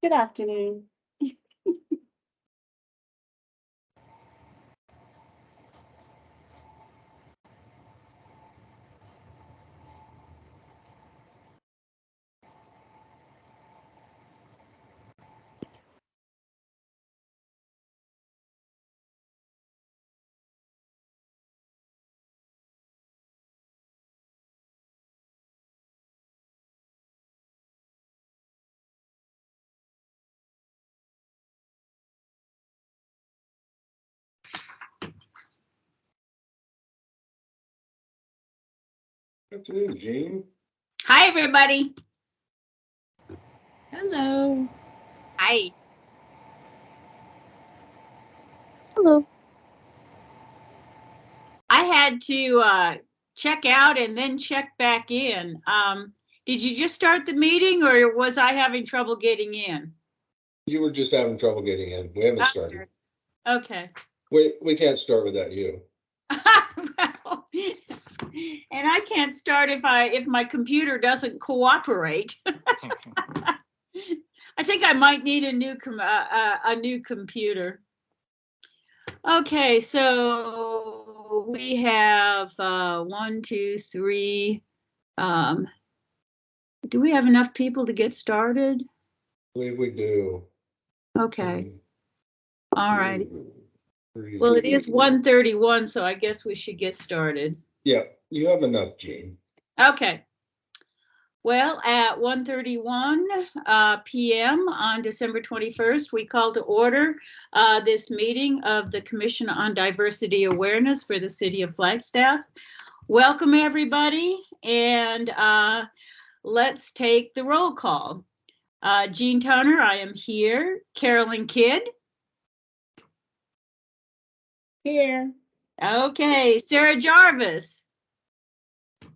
Good afternoon. Good afternoon, Jean. Hi, everybody. Hello. Hi. Hello. I had to check out and then check back in. Did you just start the meeting or was I having trouble getting in? You were just having trouble getting in. We haven't started. Okay. We can't start without you. Well, and I can't start if my computer doesn't cooperate. I think I might need a new computer. Okay, so we have 1, 2, 3. Do we have enough people to get started? I believe we do. Okay. All right. Well, it is 1:31, so I guess we should get started. Yeah, you have enough, Jean. Okay. Well, at 1:31 p.m. on December 21st, we call to order this meeting of the Commission on Diversity Awareness for the City of Flagstaff. Welcome, everybody, and let's take the roll call. Jean Toner, I am here. Carolyn Kidd. Here. Okay, Sarah Jarvis.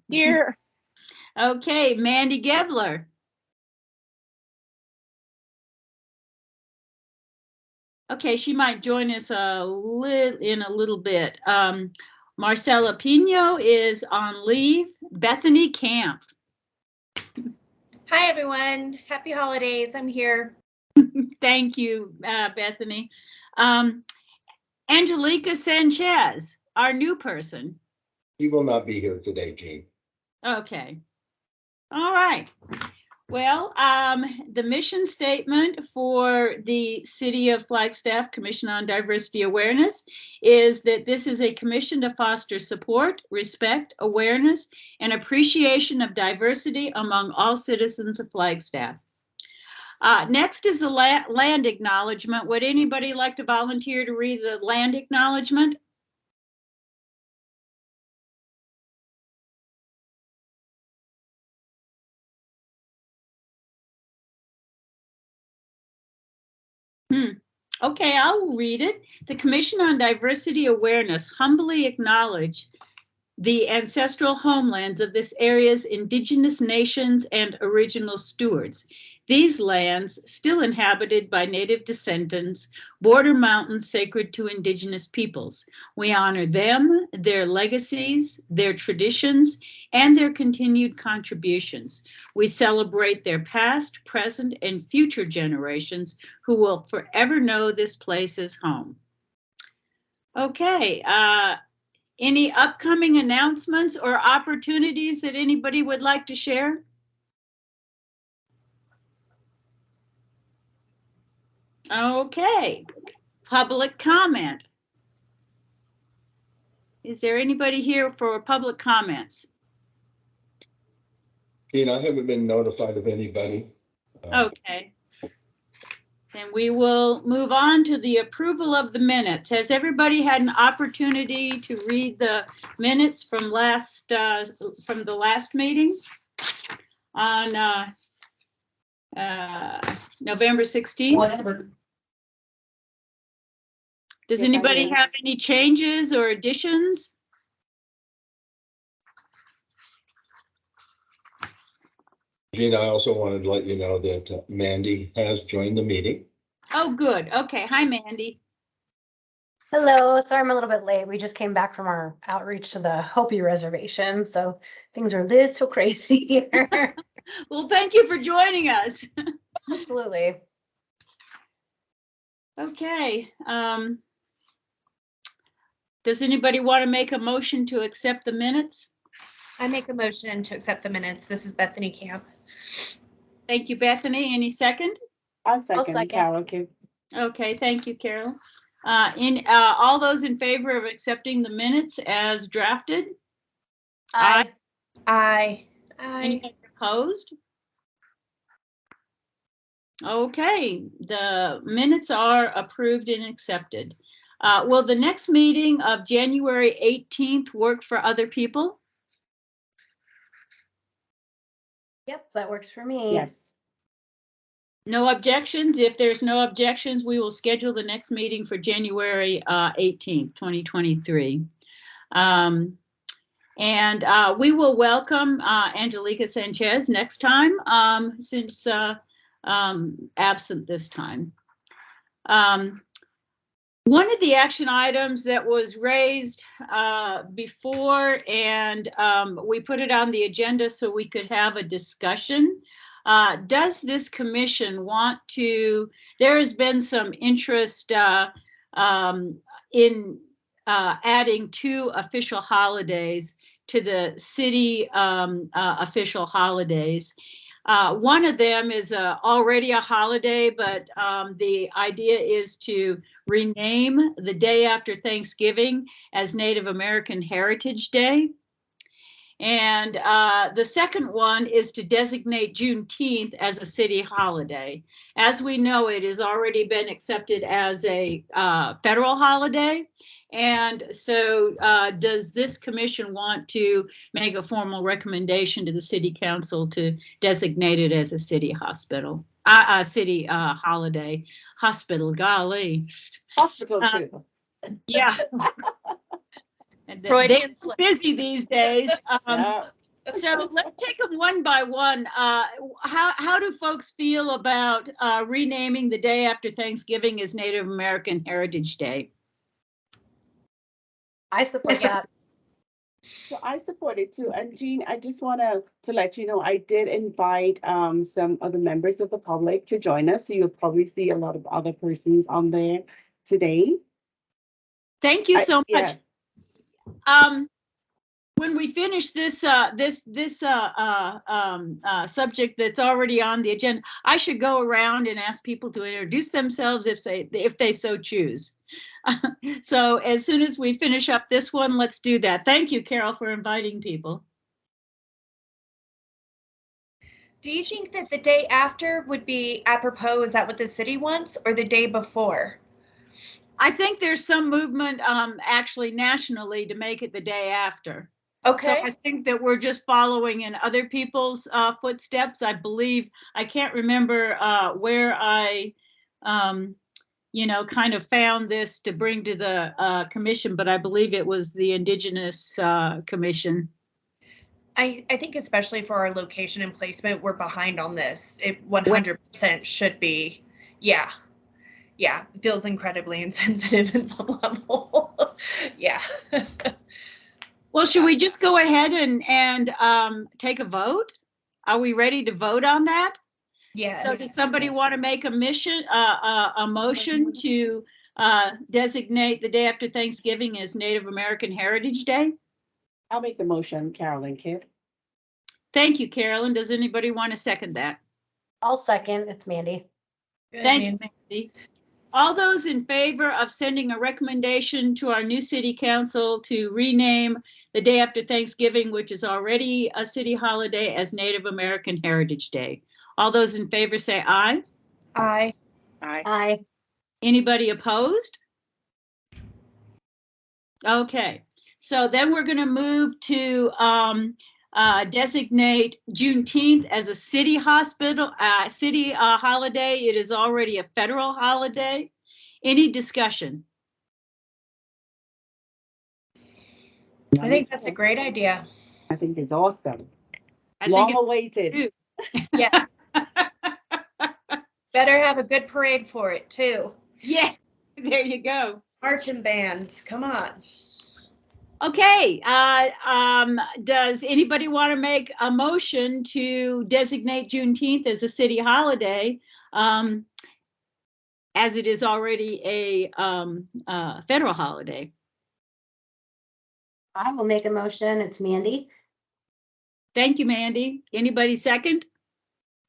Here. Okay, Mandy Gebler. Okay, she might join us in a little bit. Marcela Pino is on leave. Bethany Camp. Hi, everyone. Happy holidays. I'm here. Thank you, Bethany. Angelica Sanchez, our new person. He will not be here today, Jean. Okay. All right. Well, the mission statement for the City of Flagstaff Commission on Diversity Awareness is that this is a commission to foster support, respect, awareness, and appreciation of diversity among all citizens of Flagstaff. Next is the land acknowledgement. Would anybody like to volunteer to read the land acknowledgement? Okay, I will read it. The Commission on Diversity Awareness humbly acknowledge the ancestral homelands of this area's indigenous nations and original stewards. These lands, still inhabited by native descendants, border mountains sacred to indigenous peoples. We honor them, their legacies, their traditions, and their continued contributions. We celebrate their past, present, and future generations who will forever know this place as home. Okay, any upcoming announcements or opportunities that anybody would like to share? Okay, public comment. Is there anybody here for public comments? Jean, I haven't been notified of anybody. Okay. Then we will move on to the approval of the minutes. Has everybody had an opportunity to read the minutes from the last meeting on November 16th? Whatever. Does anybody have any changes or additions? Jean, I also wanted to let you know that Mandy has joined the meeting. Oh, good. Okay. Hi, Mandy. Hello, sorry I'm a little bit late. We just came back from our outreach to the Hopi Reservation, so things are a little crazy here. Well, thank you for joining us. Absolutely. Okay. Does anybody want to make a motion to accept the minutes? I make a motion to accept the minutes. This is Bethany Camp. Thank you, Bethany. Any second? I'll second second. Carol. Kim. Okay, thank you, Carol. All those in favor of accepting the minutes as drafted? Aye. Aye. Anybody opposed? Okay, the minutes are approved and accepted. Will the next meeting of January 18th work for other people? Yep, that works for me. Yes. No objections? If there's no objections, we will schedule the next meeting for January 18th, 2023. And we will welcome Angelica Sanchez next time, since absent this time. One of the action items that was raised before, and we put it on the agenda so we could have a discussion. Does this commission want to, there has been some interest in adding 2 official holidays to the city official holidays. One of them is already a holiday, but the idea is to rename the day after Thanksgiving as Native American Heritage Day. And the second one is to designate Juneteenth as a city holiday. As we know, it has already been accepted as a federal holiday. And so does this commission want to make a formal recommendation to the city council to designate it as a city hospital, city holiday, hospital, golly. Hospital too. Yeah. And Freudian they're slip. busy these days. Yeah. So let's take them one by one. How do folks feel about renaming the day after Thanksgiving as Native American Heritage Day? I support that. So I support it too. And Jean, I just want to let you know, I did invite some of the members of the public to join us. So you'll probably see a lot of other persons on there today. Thank you so much. Yeah. When we finish this subject that's already on the agenda, I should go around and ask people to introduce themselves if they so choose. So as soon as we finish up this one, let's do that. Thank you, Carol, for inviting people. Do you think that the day after would be apropos? Is that what the city wants, or the day before? I think there's some movement actually nationally to make it the day after. Okay. So I think that we're just following in other people's footsteps. I believe, I can't remember where I, kind of found this to bring to the commission, but I believe it was the Indigenous Commission. I think especially for our location and placement, we're behind on this. It 100% should be. Yeah. Yeah. It feels incredibly insensitive in some level. Yeah. Well, should we just go ahead and take a vote? Are we ready to vote on that? Yes. So does somebody want to make a motion to designate the day after Thanksgiving as Native American Heritage Day? I'll make the motion, Carolyn Kidd. Thank you, Carolyn. Does anybody want to second that? I'll second. It's Mandy. Good, Thank man. you, Mandy. All those in favor of sending a recommendation to our new city council to rename the day after Thanksgiving, which is already a city holiday, as Native American Heritage Day. All those in favor say aye. Aye. Aye. Aye. Anybody opposed? Okay, so then we're going to move to designate Juneteenth as a city holiday. It is already a federal holiday. Any discussion? I think that's a great idea. I think it's awesome. I Long think it's awaited. Yes. Better have a good parade for it too. yeah, there you go. Marching bands, come on. Okay, does anybody want to make a motion to designate Juneteenth as a city holiday? as it is already a federal holiday. I will make a motion. It's Mandy. Thank you, Mandy. Anybody second?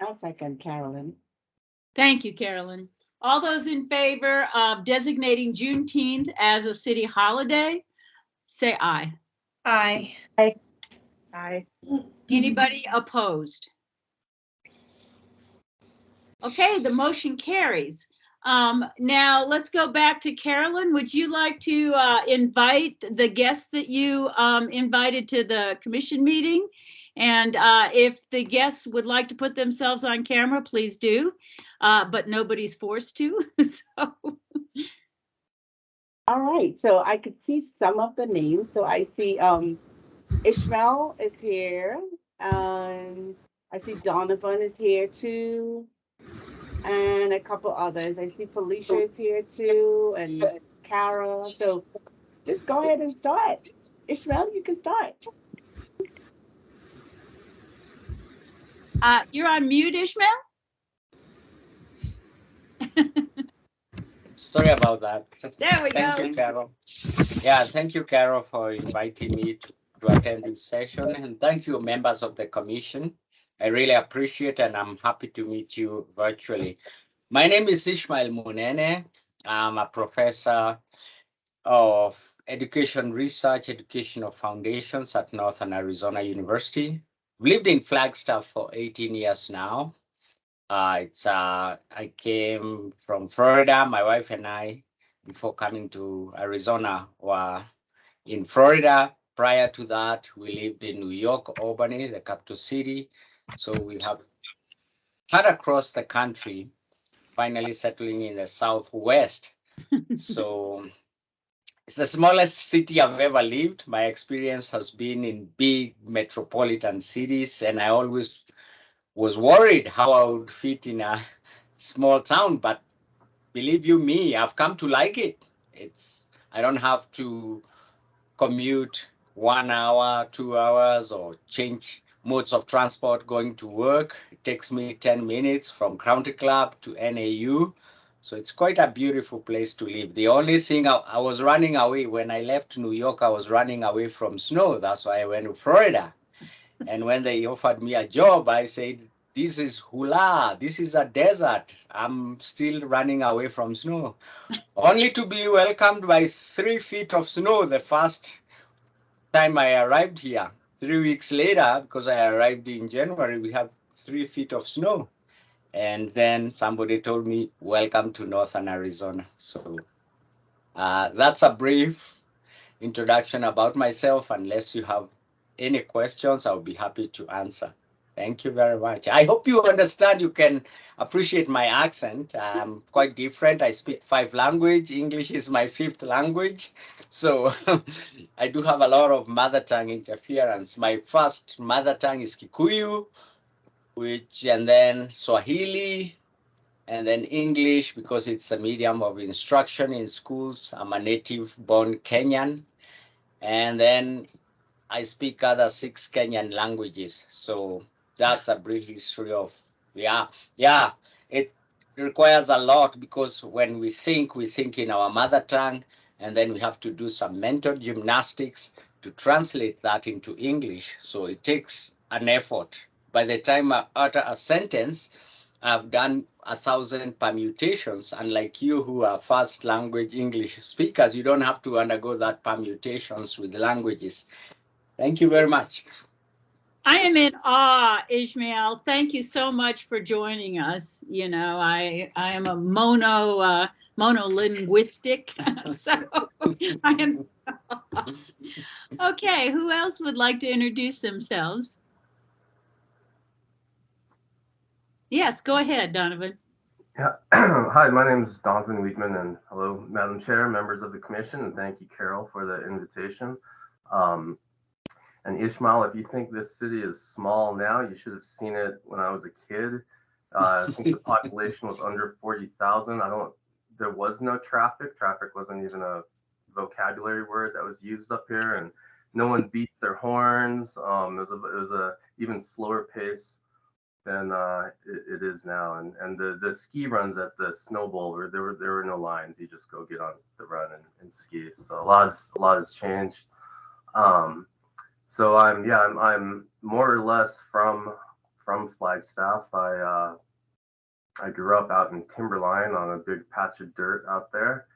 I'll second Carolyn. Thank you, Carolyn. All those in favor of designating Juneteenth as a city holiday, say aye. Aye. Aye. Anybody opposed? Okay, the motion carries. Now let's go back to Carolyn. Would you like to invite the guests that you invited to the commission meeting? And if the guests would like to put themselves on camera, please do, but nobody's forced to. So. All right, so I could see some of the names. So I see Ishmael is here, and I see Donovan is here too, and a couple others. I see Felicia is here too, and Kara. So just go ahead and start. Ishmael, you can start. You're on mute, Ishmael? Sorry about that. There we Thank go. you, Carol. Yeah, thank you, Carol, for inviting me to attend this session. And thank you, members of the commission. I really appreciate and I'm happy to meet you virtually. My name is Ishmael Munene. I'm a professor of education research, educational foundations at Northern Arizona University. I've lived in Flagstaff for 18 years now. I came from Florida. My wife and I, before coming to Arizona, were in Florida. Prior to that, we lived in New York, Albany, the capital city. So we have had across the country, finally settling in the Southwest. So it's the smallest city I've ever lived. My experience has been in big metropolitan cities, and I always was worried how I would fit in a small town, but believe you me, I've come to like it. I don't have to commute 1 hour, 2 hours, or change modes of transport going to work. It takes me 10 minutes from County Club to NAU. So it's quite a beautiful place to live. The only thing I was running away when I left New York, I was running away from snow. That's why I went to Florida. And when they offered me a job, I said, this is hula, this is a desert. I'm still running away from snow. Only to be welcomed by 3 feet of snow the first time I arrived here. 3 weeks later, because I arrived in January, we have 3 feet of snow. And then somebody told me, welcome to Northern Arizona. So that's a brief introduction about myself. Unless you have any questions, I'll be happy to answer. Thank you very much. I hope you understand, you can appreciate my accent. I'm quite different. I speak 5 languages. English is my 5th language. So I do have a lot of mother tongue interference. My first mother tongue is Kikuyu, and then Swahili, and then English because it's a medium of instruction in schools. I'm a native born Kenyan. And then I speak other 6 Kenyan languages. So that's a brief history of, it requires a lot because when we think in our mother tongue, and then we have to do some mental gymnastics to translate that into English. So it takes an effort. By the time I utter a sentence, I've done 1,000 permutations. Unlike you who are first language English speakers, you don't have to undergo that permutations with languages. Thank you very much. I am in awe, Ishmael. Thank you so much for joining us. You know, I am a monolinguistic, so I am. Okay, who else would like to introduce themselves? Yes, go ahead, Donovan. Yeah. Hi, my name is Donovan Weidman, and hello, Madam Chair, members of the commission, and thank you, Carol, for the invitation. And Ishmael, if you think this city is small now, you should have seen it when I was a kid. I think the population was under 40,000. There was no traffic. Traffic wasn't even a vocabulary word that was used up here, and no one beat their horns. It was a even slower pace than it is now. And the ski runs at the snow bowl, there were no lines. You just go get on the run and ski. So a lot has changed. So I'm more or less from Flagstaff. I grew up out in Timberline on a big patch of dirt out there.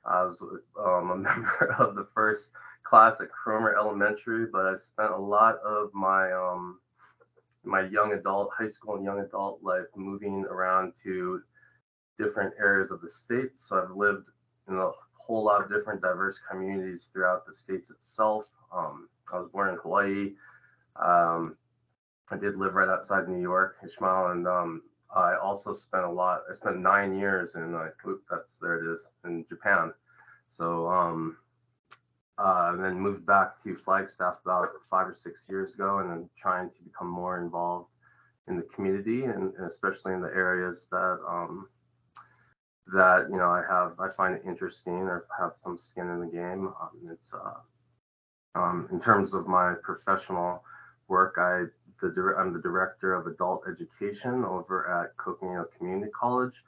I was a member of the first class at Cromer Elementary, but I spent a lot of my high school and young adult life moving around to different areas of the state. So I've lived in a whole lot of different diverse communities throughout the states itself. I was born in Hawaii. I did live right outside New York, Ishmael, and I also spent I spent 9 years in in Japan. So and then moved back to Flagstaff about 5 or 6 years ago, and then trying to become more involved in the community, and especially in the areas that I find it interesting or have some skin in the game. In terms of my professional work, I'm the director of adult education over at Coconino Community College,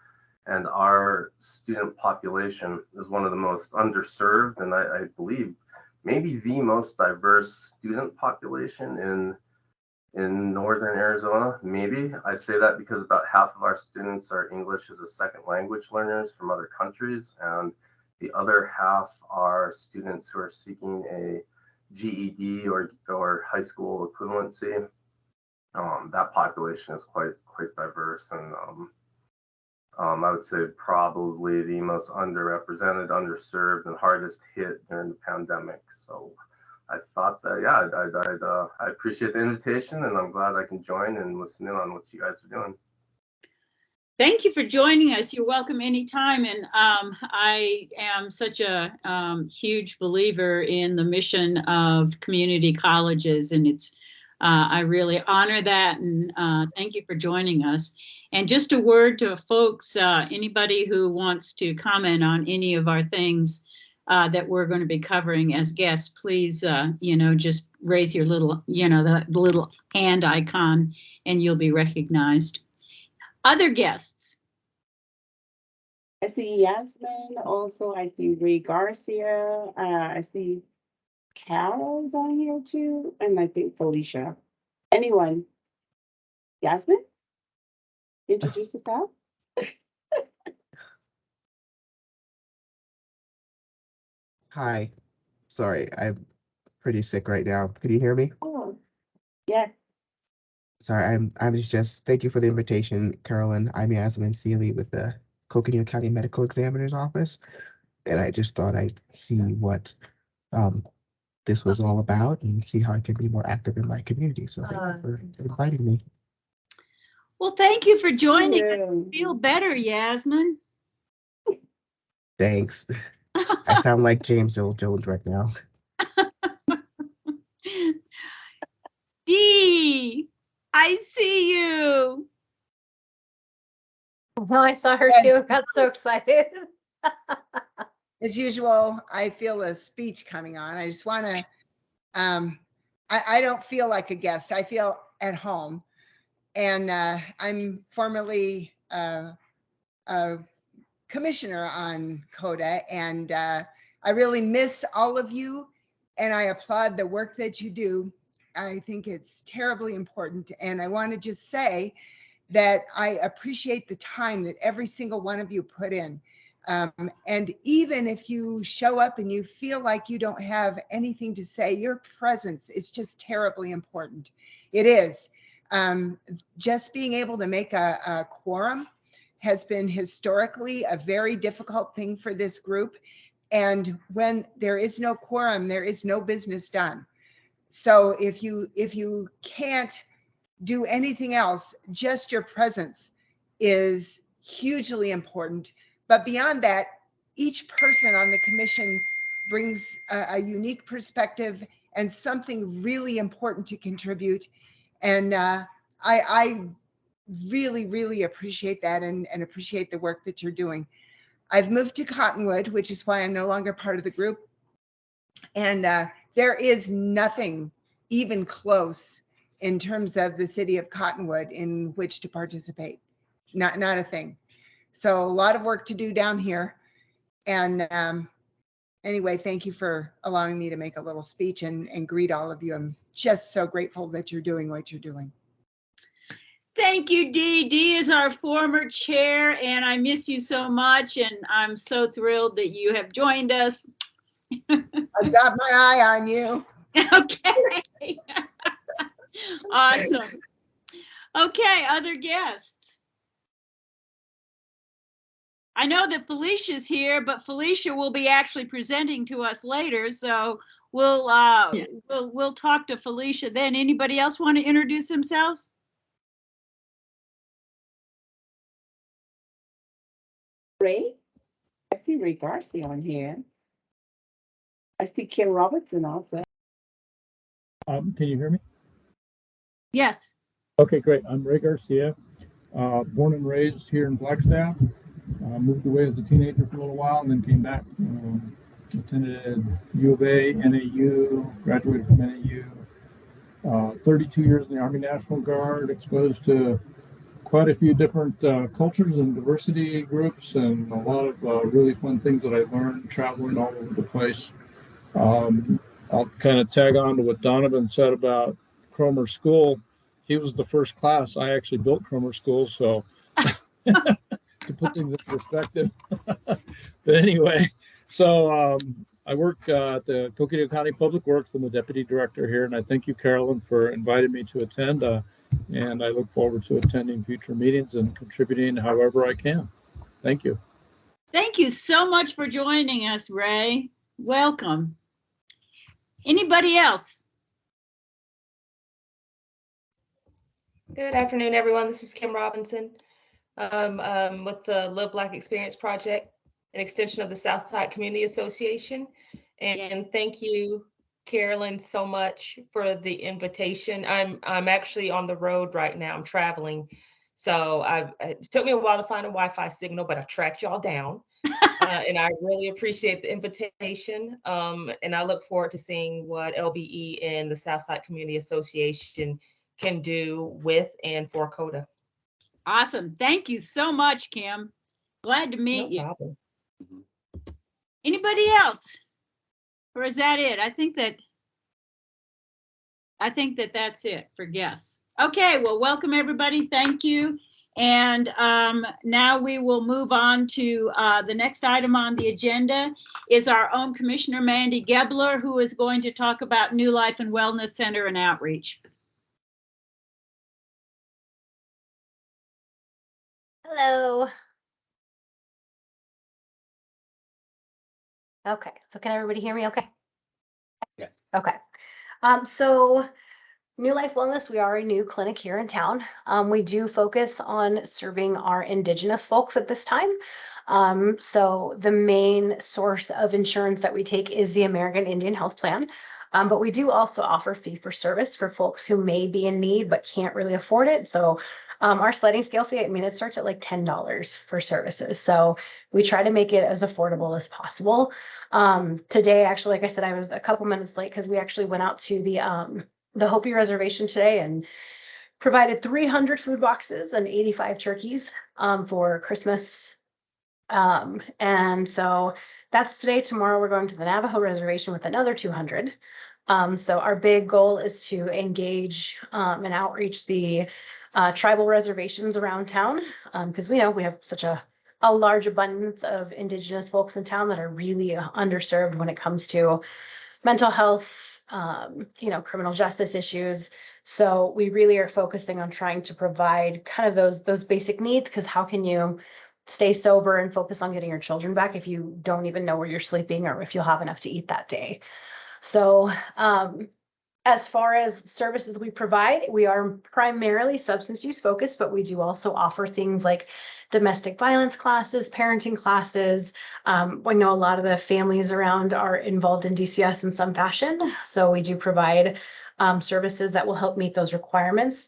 and our student population is one of the most underserved, and I believe maybe the most diverse student population in northern Arizona. Maybe I say that because about half of our students are English as a second language learners from other countries, and the other half are students who are seeking a GED or high school equivalency. That population is quite diverse, and I would say probably the most underrepresented, underserved, and hardest hit during the pandemic. So I thought that I appreciate the invitation, and I'm glad I can join and listen in on what you guys are doing. Thank you for joining us. You're welcome anytime. And I am such a huge believer in the mission of community colleges, and I really honor that, and thank you for joining us. And just a word to folks, anybody who wants to comment on any of our things that we're going to be covering as guests, please, just raise your little, the little hand icon, and you'll be recognized. Other guests. I see Yasmin. Also, I see Ray Garcia. I see Carol's on here too, and I think Felicia. Anyone? Yasmin? Introduce yourself. Hi. Sorry, I'm pretty sick right now. Can you hear me? Oh, yeah. Sorry, I'm just thank you for the invitation, Carolyn. I'm Yasmin Seeley with the Coconino County Medical Examiner's Office, and I just thought I'd see what this was all about and see how I can be more active in my community. So thank you for inviting me. Well, thank you for joining us. Feel better, Yasmin. Thanks. I sound like James Earl Jones right now. Dee, I see you. Well, I saw her too. Got so excited. As usual, I feel a speech coming on. I just want to, I don't feel like a guest. I feel at home. And I'm formerly a commissioner on CODA, and I really miss all of you, and I applaud the work that you do. I think it's terribly important, and I want to just say that I appreciate the time that every single one of you put in. And even if you show up and you feel like you don't have anything to say, your presence is just terribly important. It is. Just being able to make a quorum has been historically a very difficult thing for this group. And when there is no quorum, there is no business done. So if you can't do anything else, just your presence is hugely important. But beyond that, each person on the commission brings a unique perspective and something really important to contribute. And I really, really appreciate that and appreciate the work that you're doing. I've moved to Cottonwood, which is why I'm no longer part of the group. And there is nothing even close in terms of the city of Cottonwood in which to participate. Not a thing. So a lot of work to do down here. And anyway, thank you for allowing me to make a little speech and greet all of you. I'm just so grateful that you're doing what you're doing. Thank you, Dee. Dee is our former chair, and I miss you so much, and I'm so thrilled that you have joined us. I've got my eye on you. Okay. Awesome. Okay, other guests. I know that Felicia's here, but Felicia will be actually presenting to us later, so we'll talk to Felicia then. Anybody else want to introduce themselves? Ray? I see Ray Garcia on here. I see Kim Robertson also. Can you hear me? Yes. Okay, great. I'm Ray Garcia, born and raised here in Flagstaff. Moved away as a teenager for a little while and then came back. Attended U of A, NAU, graduated from NAU. 32 years in the Army National Guard, exposed to quite a few different cultures and diversity groups, and a lot of really fun things that I learned traveling all over the place. I'll kind of tag on to what Donovan said about Cromer School. He was the first class. I actually built Cromer School, so to put things in perspective. But anyway, so I work at the Coconino County Public Works. I'm the deputy director here, and I thank you, Carolyn, for inviting me to attend. And I look forward to attending future meetings and contributing however I can. Thank you. Thank you so much for joining us, Ray. Welcome. Anybody else? Good afternoon, everyone. This is Kim Robinson with the Live Black Experience Project, an extension of the Southside Community Association. And thank you, Carolyn, so much for the invitation. I'm actually on the road right now. I'm traveling. So it took me a while to find a Wi-Fi signal, but I tracked y'all down. And I really appreciate the invitation. And I look forward to seeing what LBE and the Southside Community Association can do with and for CODA. Awesome. Thank you so much, Kim. Glad to meet you. Problem. Anybody else? Or is that it? I think that that's it for guests. Okay, well, welcome everybody. Thank you. And now we will move on to the next item on the agenda is our own Commissioner Mandy Gebler, who is going to talk about New Life and Wellness Center and outreach. Hello. Okay, so can everybody hear me okay? Yeah. Okay. So New Life Wellness, we are a new clinic here in town. We do focus on serving our Indigenous folks at this time. So the main source of insurance that we take is the American Indian Health Plan. But we do also offer fee for service for folks who may be in need but can't really afford it. So our sliding scale fee, I mean, it starts at like $10 for services. So we try to make it as affordable as possible. Today, actually, like I said, I was a couple minutes late because we actually went out to the Hopi Reservation today and provided 300 food boxes and 85 turkeys for Christmas. And so that's today. Tomorrow we're going to the Navajo Reservation with another 200. So our big goal is to engage and outreach the tribal reservations around town because we know we have such a large abundance of Indigenous folks in town that are really underserved when it comes to mental health, criminal justice issues. So we really are focusing on trying to provide kind of those basic needs, because how can you stay sober and focus on getting your children back if you don't even know where you're sleeping or if you'll have enough to eat that day? So as far as services we provide, we are primarily substance use focused, but we do also offer things like domestic violence classes, parenting classes. We know a lot of the families around are involved in DCS in some fashion. So we do provide services that will help meet those requirements.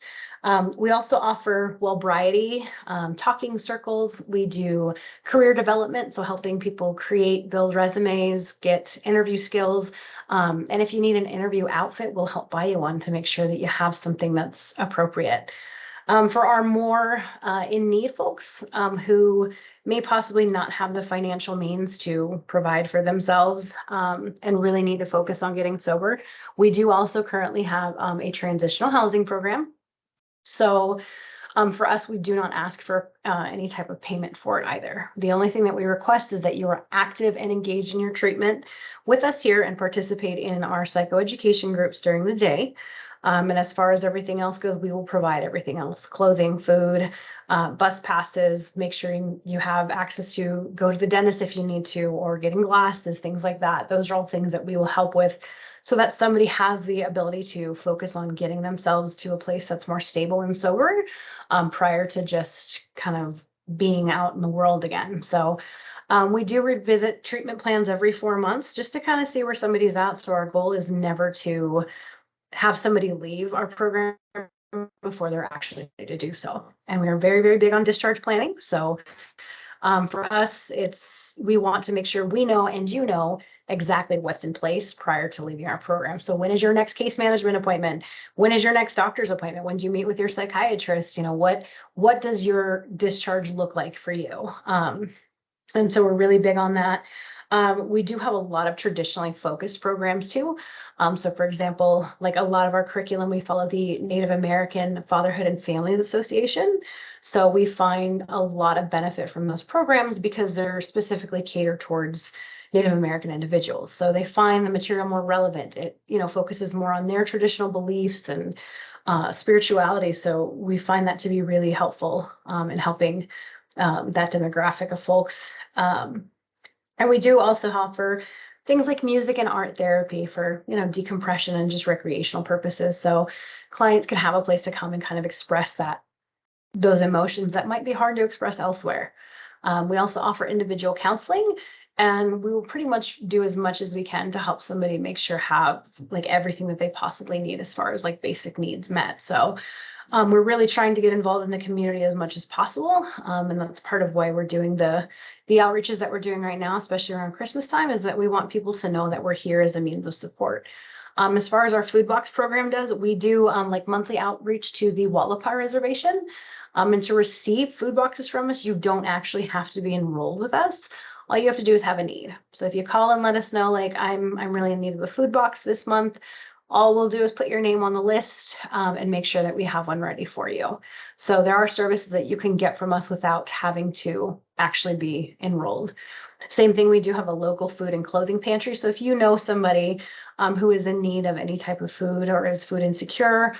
We also offer Wellbriety, talking circles. We do career development, so helping people create, build resumes, get interview skills. And if you need an interview outfit, we'll help buy you one to make sure that you have something that's appropriate. For our more in need folks who may possibly not have the financial means to provide for themselves and really need to focus on getting sober, we do also currently have a transitional housing program. So for us, we do not ask for any type of payment for it either. The only thing that we request is that you are active and engaged in your treatment with us here and participate in our psychoeducation groups during the day. And as far as everything else goes, we will provide everything else: clothing, food, bus passes, make sure you have access to go to the dentist if you need to, or getting glasses, things like that. Those are all things that we will help with so that somebody has the ability to focus on getting themselves to a place that's more stable and sober prior to just kind of being out in the world again. So we do revisit treatment plans every 4 months just to kind of see where somebody's at. So our goal is never to have somebody leave our program before they're actually ready to do so. And we are very, very big on discharge planning. So for us, we want to make sure we know and you know exactly what's in place prior to leaving our program. So when is your next case management appointment? When is your next doctor's appointment? When do you meet with your psychiatrist? You know, what does your discharge look like for you? And so we're really big on that. We do have a lot of traditionally focused programs too. So for example, like a lot of our curriculum, we follow the Native American Fatherhood and Families Association. So we find a lot of benefit from those programs because they're specifically catered towards Native American individuals. So they find the material more relevant. It, focuses more on their traditional beliefs and spirituality. So we find that to be really helpful in helping that demographic of folks. And we do also offer things like music and art therapy for, decompression and just recreational purposes. So clients can have a place to come and kind of express those emotions that might be hard to express elsewhere. We also offer individual counseling, and we will pretty much do as much as we can to help somebody make sure have like everything that they possibly need as far as like basic needs met. So we're really trying to get involved in the community as much as possible. And that's part of why we're doing the outreaches that we're doing right now, especially around Christmas time, is that we want people to know that we're here as a means of support. As far as our food box program does, we do like monthly outreach to the Wallapai Reservation. And to receive food boxes from us, you don't actually have to be enrolled with us. All you have to do is have a need. So if you call and let us know, like, I'm really in need of a food box this month, all we'll do is put your name on the list and make sure that we have one ready for you. So there are services that you can get from us without having to actually be enrolled. Same thing, we do have a local food and clothing pantry. So if you know somebody who is in need of any type of food or is food insecure,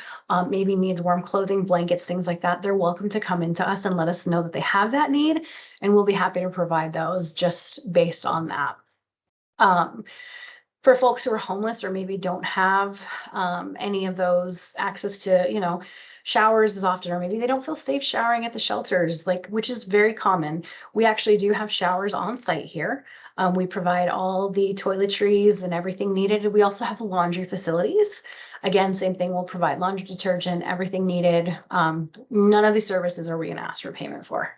maybe needs warm clothing, blankets, things like that, they're welcome to come into us and let us know that they have that need, and we'll be happy to provide those just based on that. For folks who are homeless or maybe don't have any of those access to, showers as often, or maybe they don't feel safe showering at the shelters, which is very common. We actually do have showers on site here. We provide all the toiletries and everything needed. We also have laundry facilities. Again, same thing, we'll provide laundry detergent, everything needed. None of these services are we gonna ask for payment for.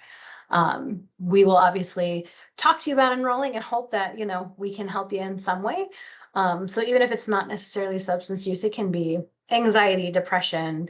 We will obviously talk to you about enrolling and hope that, we can help you in some way. So even if it's not necessarily substance use, it can be anxiety, depression,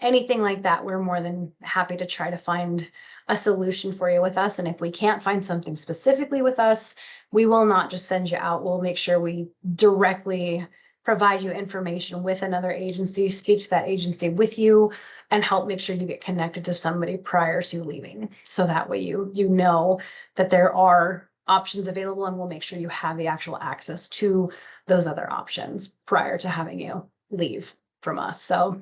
anything like that. We're more than happy to try to find a solution for you with us. And if we can't find something specifically with us, we will not just send you out. We'll make sure we directly provide you information with another agency, speak to that agency with you, and help make sure you get connected to somebody prior to leaving. So that way you know that there are options available, and we'll make sure you have the actual access to those other options prior to having you leave from us. So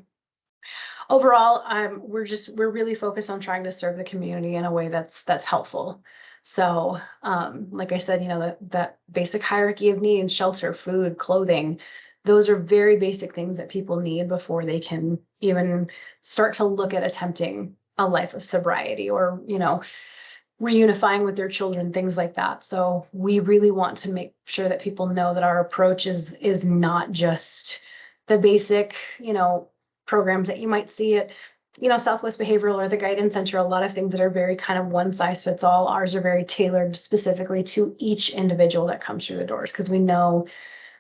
overall, we're really focused on trying to serve the community in a way that's helpful. So like I said, that basic hierarchy of needs, shelter, food, clothing, those are very basic things that people need before they can even start to look at attempting a life of sobriety or, reunifying with their children, things like that. So we really want to make sure that people know that our approach is not just the basic, programs that you might see at, Southwest Behavioral or the Guidance Center, a lot of things that are very kind of one size fits all. Ours are very tailored specifically to each individual that comes through the doors, because we know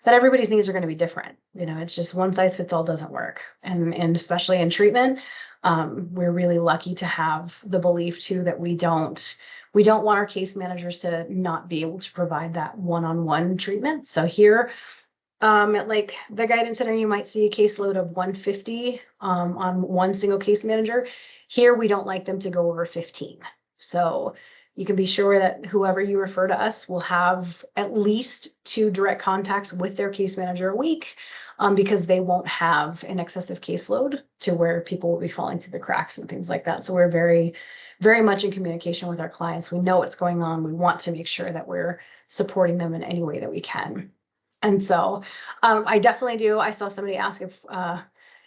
that everybody's needs are going to be different. It's just one size fits all doesn't work. And especially in treatment, we're really lucky to have the belief too that we don't want our case managers to not be able to provide that one-on-one treatment. So here, at like the Guidance Center, you might see a caseload of 150 on one single case manager. Here, we don't like them to go over 15. So you can be sure that whoever you refer to us will have at least 2 direct contacts with their case manager a week, because they won't have an excessive caseload to where people will be falling through the cracks and things like that. So we're very, very much in communication with our clients. We know what's going on. We want to make sure that we're supporting them in any way that we can. And so I definitely do. I saw somebody ask if I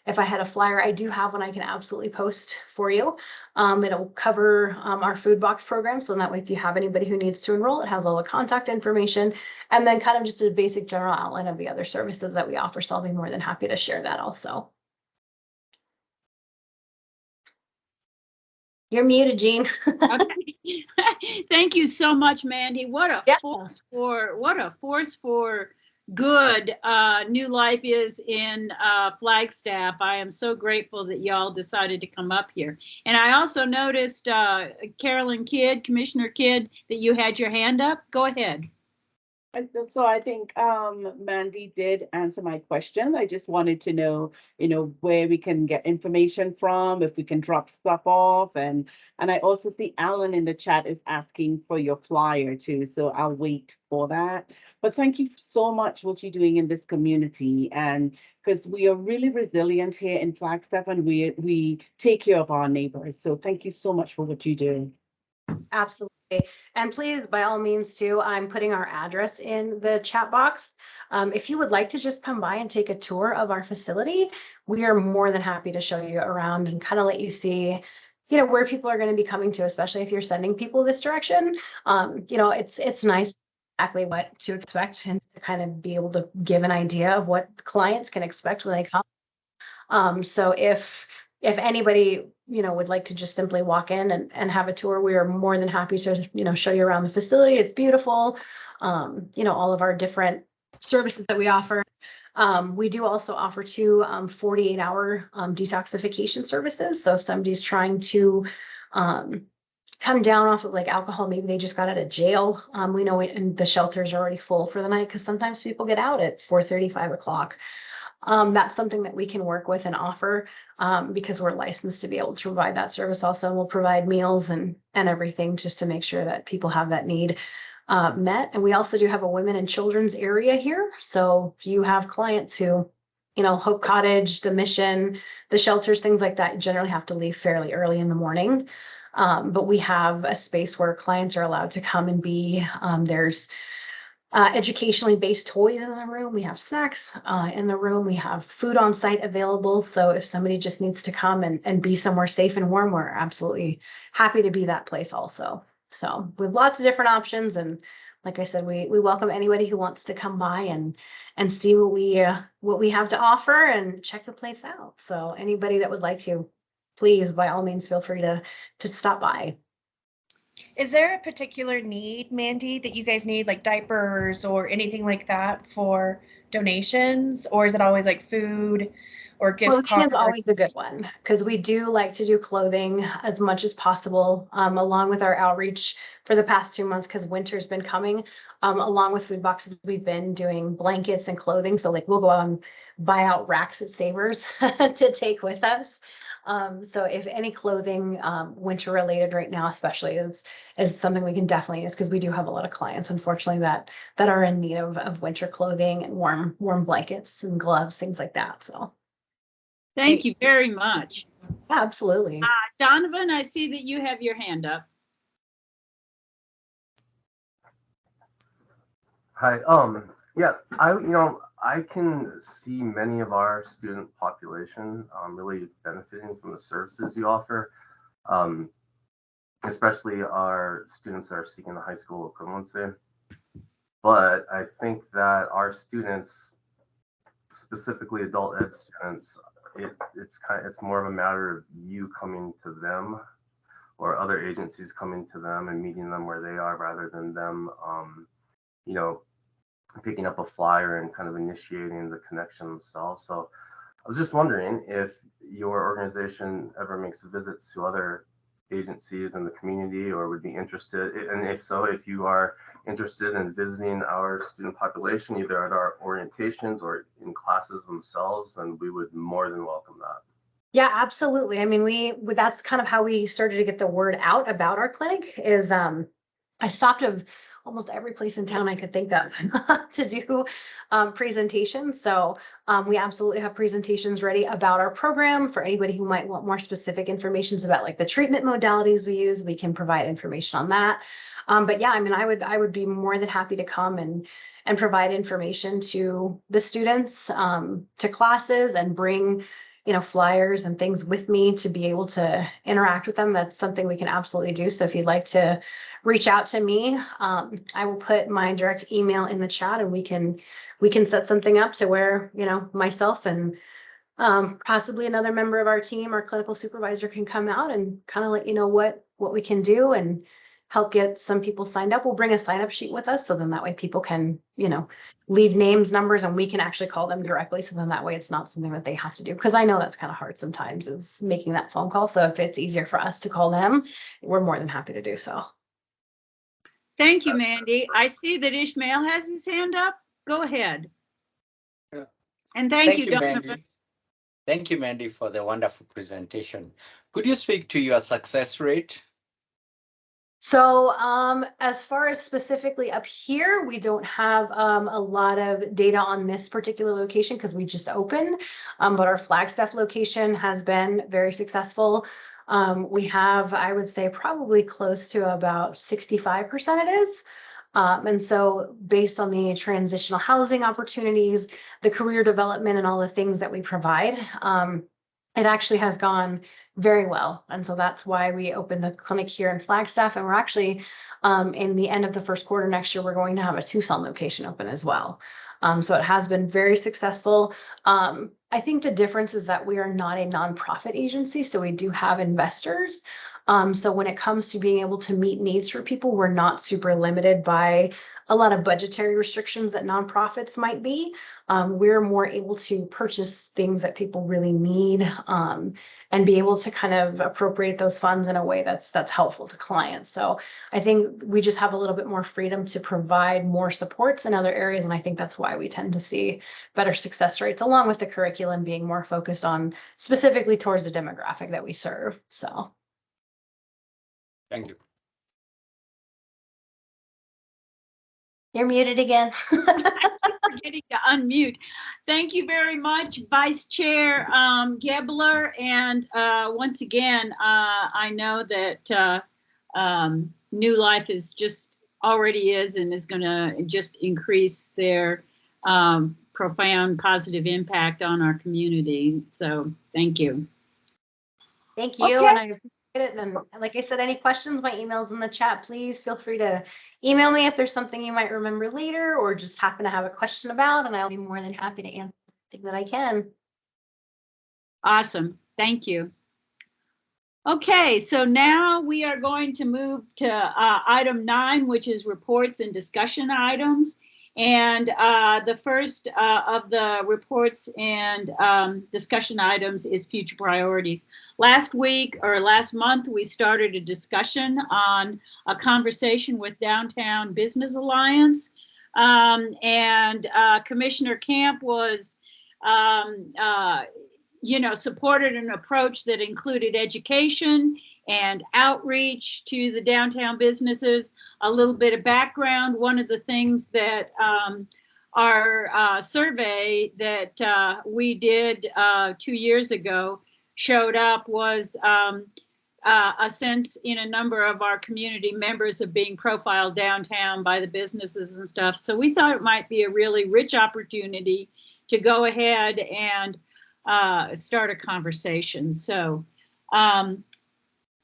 had a flyer. I do have one I can absolutely post for you. It'll cover our food box program. So that way, if you have anybody who needs to enroll, it has all the contact information, and then kind of just a basic general outline of the other services that we offer. So I'll be more than happy to share that also. You're muted, Jean. Thank you so much, Mandy. What a force for good New Life is in Flagstaff. I am so grateful that y'all decided to come up here. And I also noticed, Carolyn Kidd, Commissioner Kidd, that you had your hand up. Go ahead. So I think Mandy did answer my question. I just wanted to know, where we can get information from, if we can drop stuff off. And I also see Alan in the chat is asking for your flyer too. So I'll wait for that. But thank you so much for what you're doing in this community. And because we are really resilient here in Flagstaff, and we take care of our neighbors. So thank you so much for what you do. Absolutely. And please, by all means too, I'm putting our address in the chat box. If you would like to just come by and take a tour of our facility, we are more than happy to show you around and kind of let you see, where people are going to be coming to, especially if you're sending people this direction. It's nice exactly what to expect and to kind of be able to give an idea of what clients can expect when they come. So if anybody, would like to just simply walk in and have a tour, we are more than happy to, show you around the facility. It's beautiful. All of our different services that we offer. We do also offer 2 48-hour detoxification services. So if somebody's trying to come down off of like alcohol, maybe they just got out of jail. We know and the shelters are already full for the night, because sometimes people get out at 4:30, 5 o'clock. That's something that we can work with and offer, because we're licensed to be able to provide that service also. And we'll provide meals and everything just to make sure that people have that need met. And we also do have a women and children's area here. So if you have clients who, Hope Cottage, the Mission, the shelters, things like that, you generally have to leave fairly early in the morning. But we have a space where clients are allowed to come and be. There's educationally based toys in the room. We have snacks in the room. We have food on site available. So if somebody just needs to come and be somewhere safe and warm, we're absolutely happy to be that place also. So we have lots of different options. And like I said, we welcome anybody who wants to come by and see what we have to offer and check the place out. So anybody that would like to, please, by all means, feel free to stop by. Is there a particular need, Mandy, that you guys need, like diapers or anything like that for donations? Or is it always like food or gift cards? Clothing is always a good one, because we do like to do clothing as much as possible, along with our outreach for the past 2 months, because winter's been coming. Along with food boxes, we've been doing blankets and clothing. So like we'll go out and buy out racks at Savers to take with us. So if any clothing, winter related right now, especially is something we can definitely use, because we do have a lot of clients, unfortunately, that are in need of winter clothing and warm blankets and gloves, things like that. So. Thank you very much. Yeah, absolutely. Donovan, I see that you have your hand up. Hi. Yeah, I can see many of our student population really benefiting from the services you offer, especially our students that are seeking the high school equivalency. But I think that our students, specifically adult ed students, it's more of a matter of you coming to them or other agencies coming to them and meeting them where they are rather than them, you know, picking up a flyer and kind of initiating the connection themselves. So I was just wondering if your organization ever makes visits to other agencies in the community or would be interested, and if so, if you are interested in visiting our student population, either at our orientations or in classes themselves, then we would more than welcome that. Yeah, absolutely. I mean, that's kind of how we started to get the word out about our clinic is, I stopped of almost every place in town I could think of to do presentations. So we absolutely have presentations ready about our program for anybody who might want more specific information about like the treatment modalities we use. We can provide information on that. But yeah, I mean, I would be more than happy to come and provide information to the students, to classes, and bring, you know, flyers and things with me to be able to interact with them. That's something we can absolutely do. So if you'd like to reach out to me, I will put my direct email in the chat, and we can set something up to where, you know, myself and possibly another member of our team, our clinical supervisor, can come out and kind of let you know what we can do and help get some people signed up. We'll bring a sign up sheet with us, so then that way people can, you know, leave names, numbers, and we can actually call them directly. So then that way it's not something that they have to do, because I know that's kind of hard sometimes, is making that phone call. So if it's easier for us to call them, we're more than happy to do so. Thank you, Mandy. I see that Ishmael has his hand up. Go ahead. Yeah. And thank you, Donovan. Mandy. Thank you, Mandy, for the wonderful presentation. Could you speak to your success rate? So as far as specifically up here, we don't have a lot of data on this particular location because we just opened, but our Flagstaff location has been very successful. We have, I would say, probably close to about 65% it is. And so based on the transitional housing opportunities, the career development, and all the things that we provide, it actually has gone very well. And so that's why we opened the clinic here in Flagstaff. And we're actually, in the end of the first quarter next year, we're going to have a Tucson location open as well. So it has been very successful. I think the difference is that we are not a nonprofit agency, so we do have investors. So when it comes to being able to meet needs for people, we're not super limited by a lot of budgetary restrictions that nonprofits might be. We're more able to purchase things that people really need, and be able to kind of appropriate those funds in a way that's helpful to clients. So I think we just have a little bit more freedom to provide more supports in other areas. And I think that's why we tend to see better success rates, along with the curriculum being more focused on specifically towards the demographic that we serve. So. Thank you. You're muted again. Forgetting to unmute. Thank you very much, Vice Chair Gebler. And once again, I know that New Life is just already is and is going to just increase their profound positive impact on our community. So thank you. Thank you. Okay. And I appreciate it. And like I said, any questions, my email's in the chat. Please feel free to email me if there's something you might remember later or just happen to have a question about, and I'll be more than happy to answer anything that I can. Awesome. Thank you. Okay, so now we are going to move to item 9, which is reports and discussion items. And the first of the reports and discussion items is future priorities. Last week or last month, we started a discussion on a conversation with Downtown Business Alliance. And Commissioner Camp was supported an approach that included education and outreach to the downtown businesses, a little bit of background. One of the things that our survey that we did 2 years ago showed up was a sense in a number of our community members of being profiled downtown by the businesses and stuff. So we thought it might be a really rich opportunity to go ahead and start a conversation. So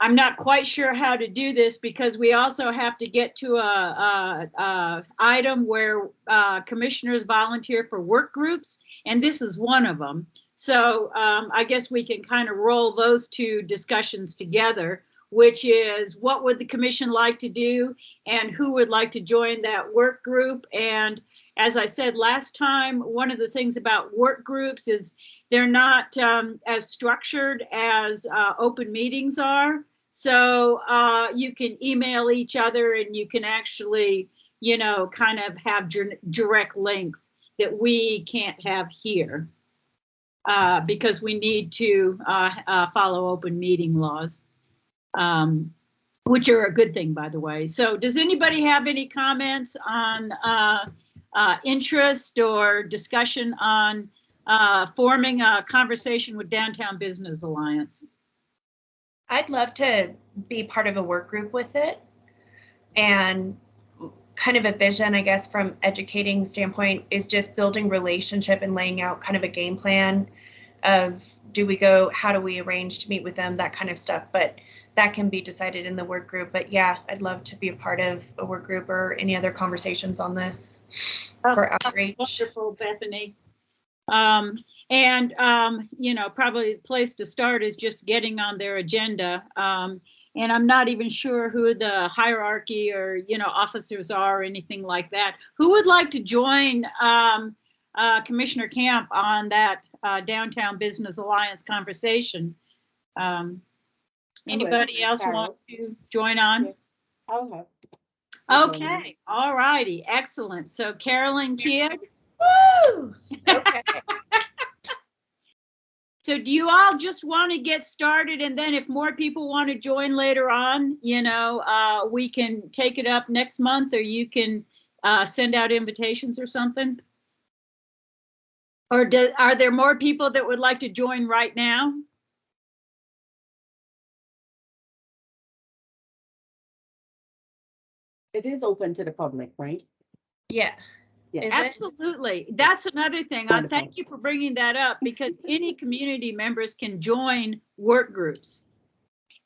I'm not quite sure how to do this because we also have to get to a item where commissioners volunteer for work groups, and this is one of them. So I guess we can kind of roll those two discussions together, which is what would the commission like to do and who would like to join that work group. And as I said last time, one of the things about work groups is they're not as structured as open meetings are. So you can email each other and you can actually, you know, kind of have direct links that we can't have here. Because we need to follow open meeting laws, which are a good thing, by the way. So does anybody have any comments on interest or discussion on forming a conversation with Downtown Business Alliance? I'd love to be part of a work group with it, and kind of a vision, I guess, from educating standpoint is just building relationship and laying out kind of a game plan of do we go, how do we arrange to meet with them, that kind of stuff. But that can be decided in the work group. But yeah, I'd love to be a part of a work group or any other conversations on this for outreach. Wonderful, Bethany. You know, probably the place to start is just getting on their agenda. And I'm not even sure who the hierarchy or, you know, officers are or anything like that. Who would like to join Commissioner Camp on that Downtown Business Alliance conversation? Anybody else want to join on? Yeah, I'll have. Okay, all righty, excellent. So Carolyn Kidd. Woo! Okay. So do you all just want to get started, and then if more people want to join later on, you know, we can take it up next month, or you can send out invitations or something? Or are there more people that would like to join right now? It is open to the public, right? Yeah. Yeah. Absolutely. That's another thing. Thank you for bringing that up, because any community members can join work groups.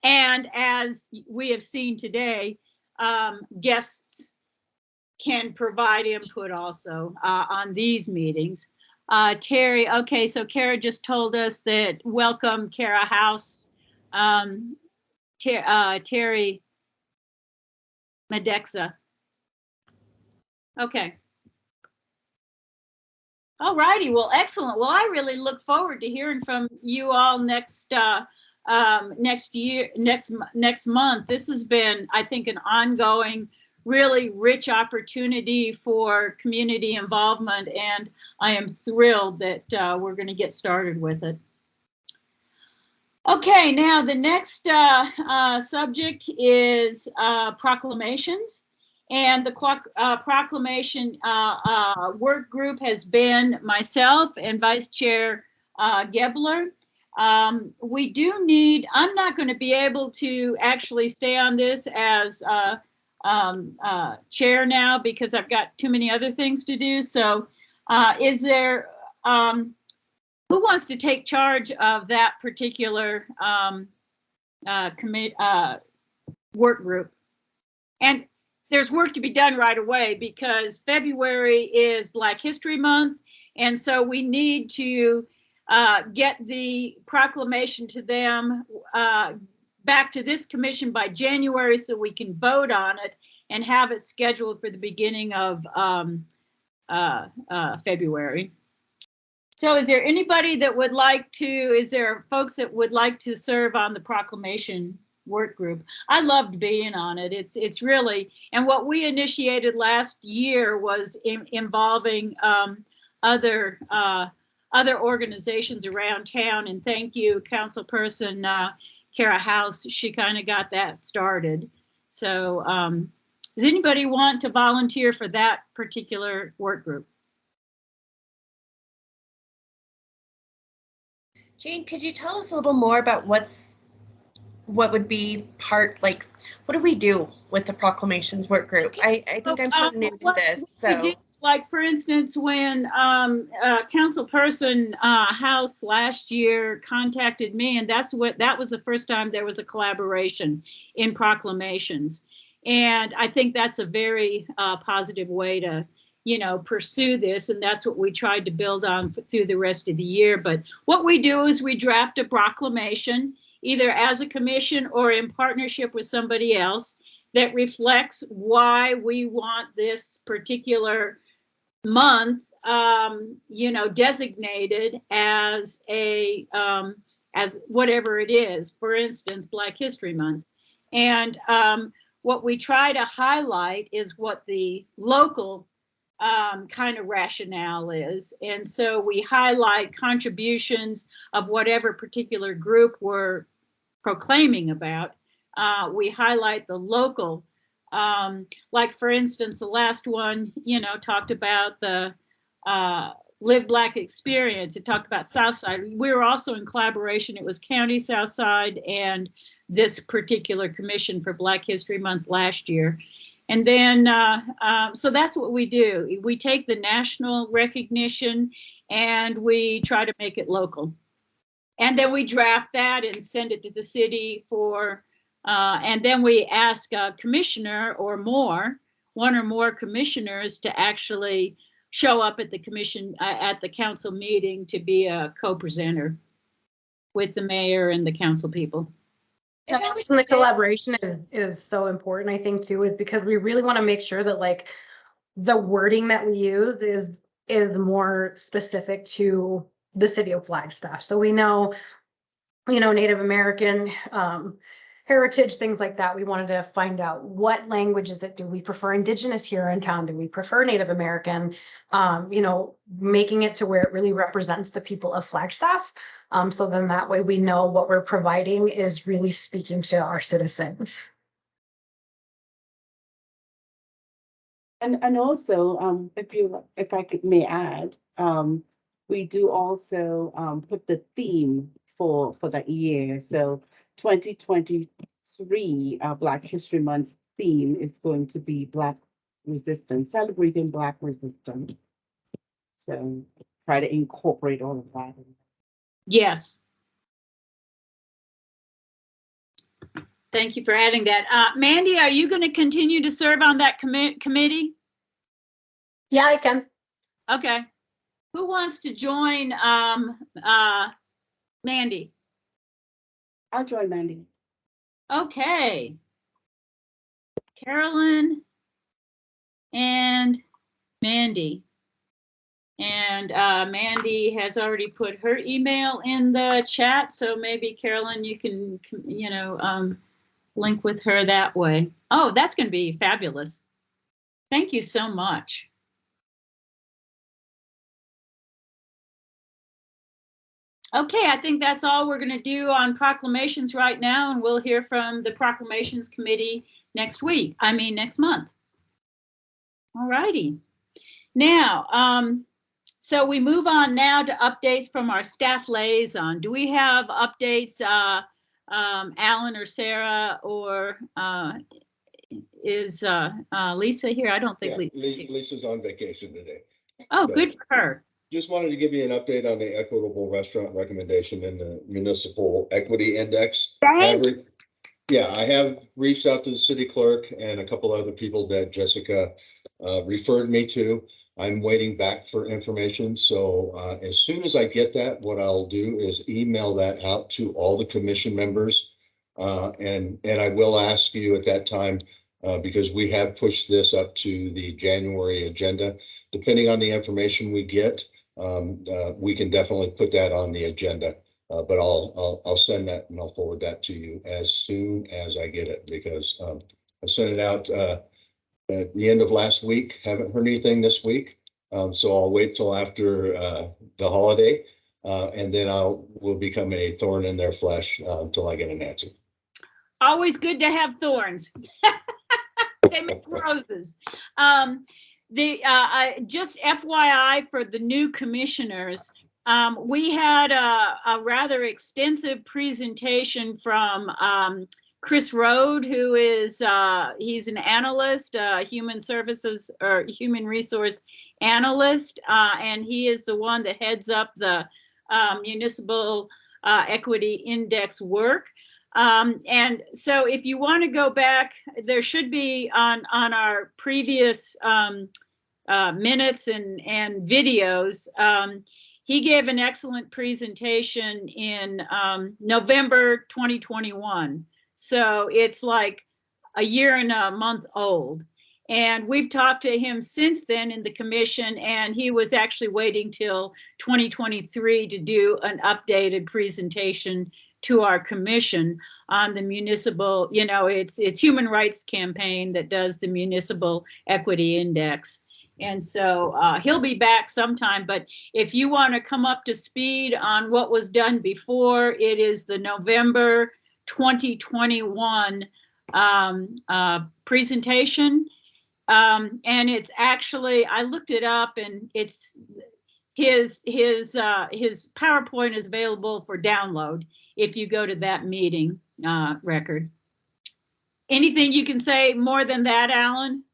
And as we have seen today, guests can provide input also on these meetings. Terry, okay, so Kara just told us that welcome Kara House, Terry Medexa. Okay. All righty, well, excellent. Well, I really look forward to hearing from you all next month. This has been, I think, an ongoing, really rich opportunity for community involvement, and I am thrilled that we're going to get started with it. Okay, now the next subject is proclamations. And the proclamation work group has been myself and Vice Chair Gebler. We do need, I'm not going to be able to actually stay on this as chair now because I've got too many other things to do. So is there, who wants to take charge of that particular work group? And there's work to be done right away because February is Black History Month. And so we need to get the proclamation to them back to this commission by January so we can vote on it and have it scheduled for the beginning of February. So is there anybody that would like to, is there folks that would like to serve on the proclamation work group? I loved being on it. It's really, and what we initiated last year was involving other organizations around town. And thank you, Councilperson Kara House. She kind of got that started. So does anybody want to volunteer for that particular work group? Jane, could you tell us a little more about what would be part, like, what do we do with the proclamations work group? I think I'm so new to this. So, like, for instance, when Councilperson House last year contacted me, and that was the first time there was a collaboration in proclamations. And I think that's a very positive way to pursue this. And that's what we tried to build on through the rest of the year. But what we do is we draft a proclamation, either as a commission or in partnership with somebody else, that reflects why we want this particular month, designated as as whatever it is, for instance, Black History Month. And what we try to highlight is what the local kind of rationale is. And so we highlight contributions of whatever particular group we're proclaiming about. We highlight the local, like for instance, the last one, talked about the Live Black experience. It talked about Southside. We were also in collaboration. It was County Southside and this particular commission for Black History Month last year. And then, so that's what we do. We take the national recognition and we try to make it local. And then we draft that and send it to the city for, and then we ask a commissioner or more, one or more commissioners to actually show up at the commission, at the council meeting to be a co-presenter with the mayor and the council people. And the collaboration is so important, I think, too, is because we really want to make sure that like the wording that we use is more specific to the city of Flagstaff. So we know, Native American heritage, things like that. We wanted to find out what languages that do we prefer Indigenous here in town? Do we prefer Native American? Making it to where it really represents the people of Flagstaff. So then that way we know what we're providing is really speaking to our citizens. And also, if I may add, we do also put the theme for that year. So 2023 Black History Month theme is going to be Black Resistance, celebrating Black resistance. So try to incorporate all of that. Yes. Thank you for adding that. Mandy, are you going to continue to serve on that committee? Yeah, I can. Okay. Who wants to join Mandy? I'll join Mandy. Okay. Carolyn and Mandy. And Mandy has already put her email in the chat, so maybe Carolyn, you can, link with her that way. Oh, that's going to be fabulous. Thank you so much. Okay, I think that's all we're going to do on proclamations right now, and we'll hear from the Proclamations Committee next month. All righty. Now, so we move on now to updates from our staff liaison. Do we have updates, Alan or Sarah, or is Lisa here? I don't think Lisa's here. Lisa's on vacation today. Oh, good for her. Just wanted to give you an update on the equitable restaurant recommendation in the Municipal Equity Index. I have reached out to the city clerk and a couple other people that Jessica referred me to. I'm waiting back for information. So as soon as I get that, what I'll do is email that out to all the commission members. And I will ask you at that time, because we have pushed this up to the January agenda. Depending on the information we get, we can definitely put that on the agenda. But I'll send that and I'll forward that to you as soon as I get it, because I sent it out at the end of last week. Haven't heard anything this week. So I'll wait till after the holiday, and then will become a thorn in their flesh until I get an answer. Always good to have thorns. They make roses. Just FYI for the new commissioners, we had a rather extensive presentation from Chris Rode, who is he's an analyst, human services or human resource analyst, and he is the one that heads up the Municipal Equity Index work. And so if you want to go back, there should be on our previous minutes and videos. He gave an excellent presentation in November 2021. So it's like a year and a month old. And we've talked to him since then in the commission, and he was actually waiting till 2023 to do an updated presentation to our commission on the municipal, you know, it's Human Rights Campaign that does the Municipal Equity Index. And so he'll be back sometime, but if you want to come up to speed on what was done before, it is the November 2021 presentation. And it's actually, I looked it up, and it's his PowerPoint is available for download if you go to that meeting record. Anything you can say more than that, Alan?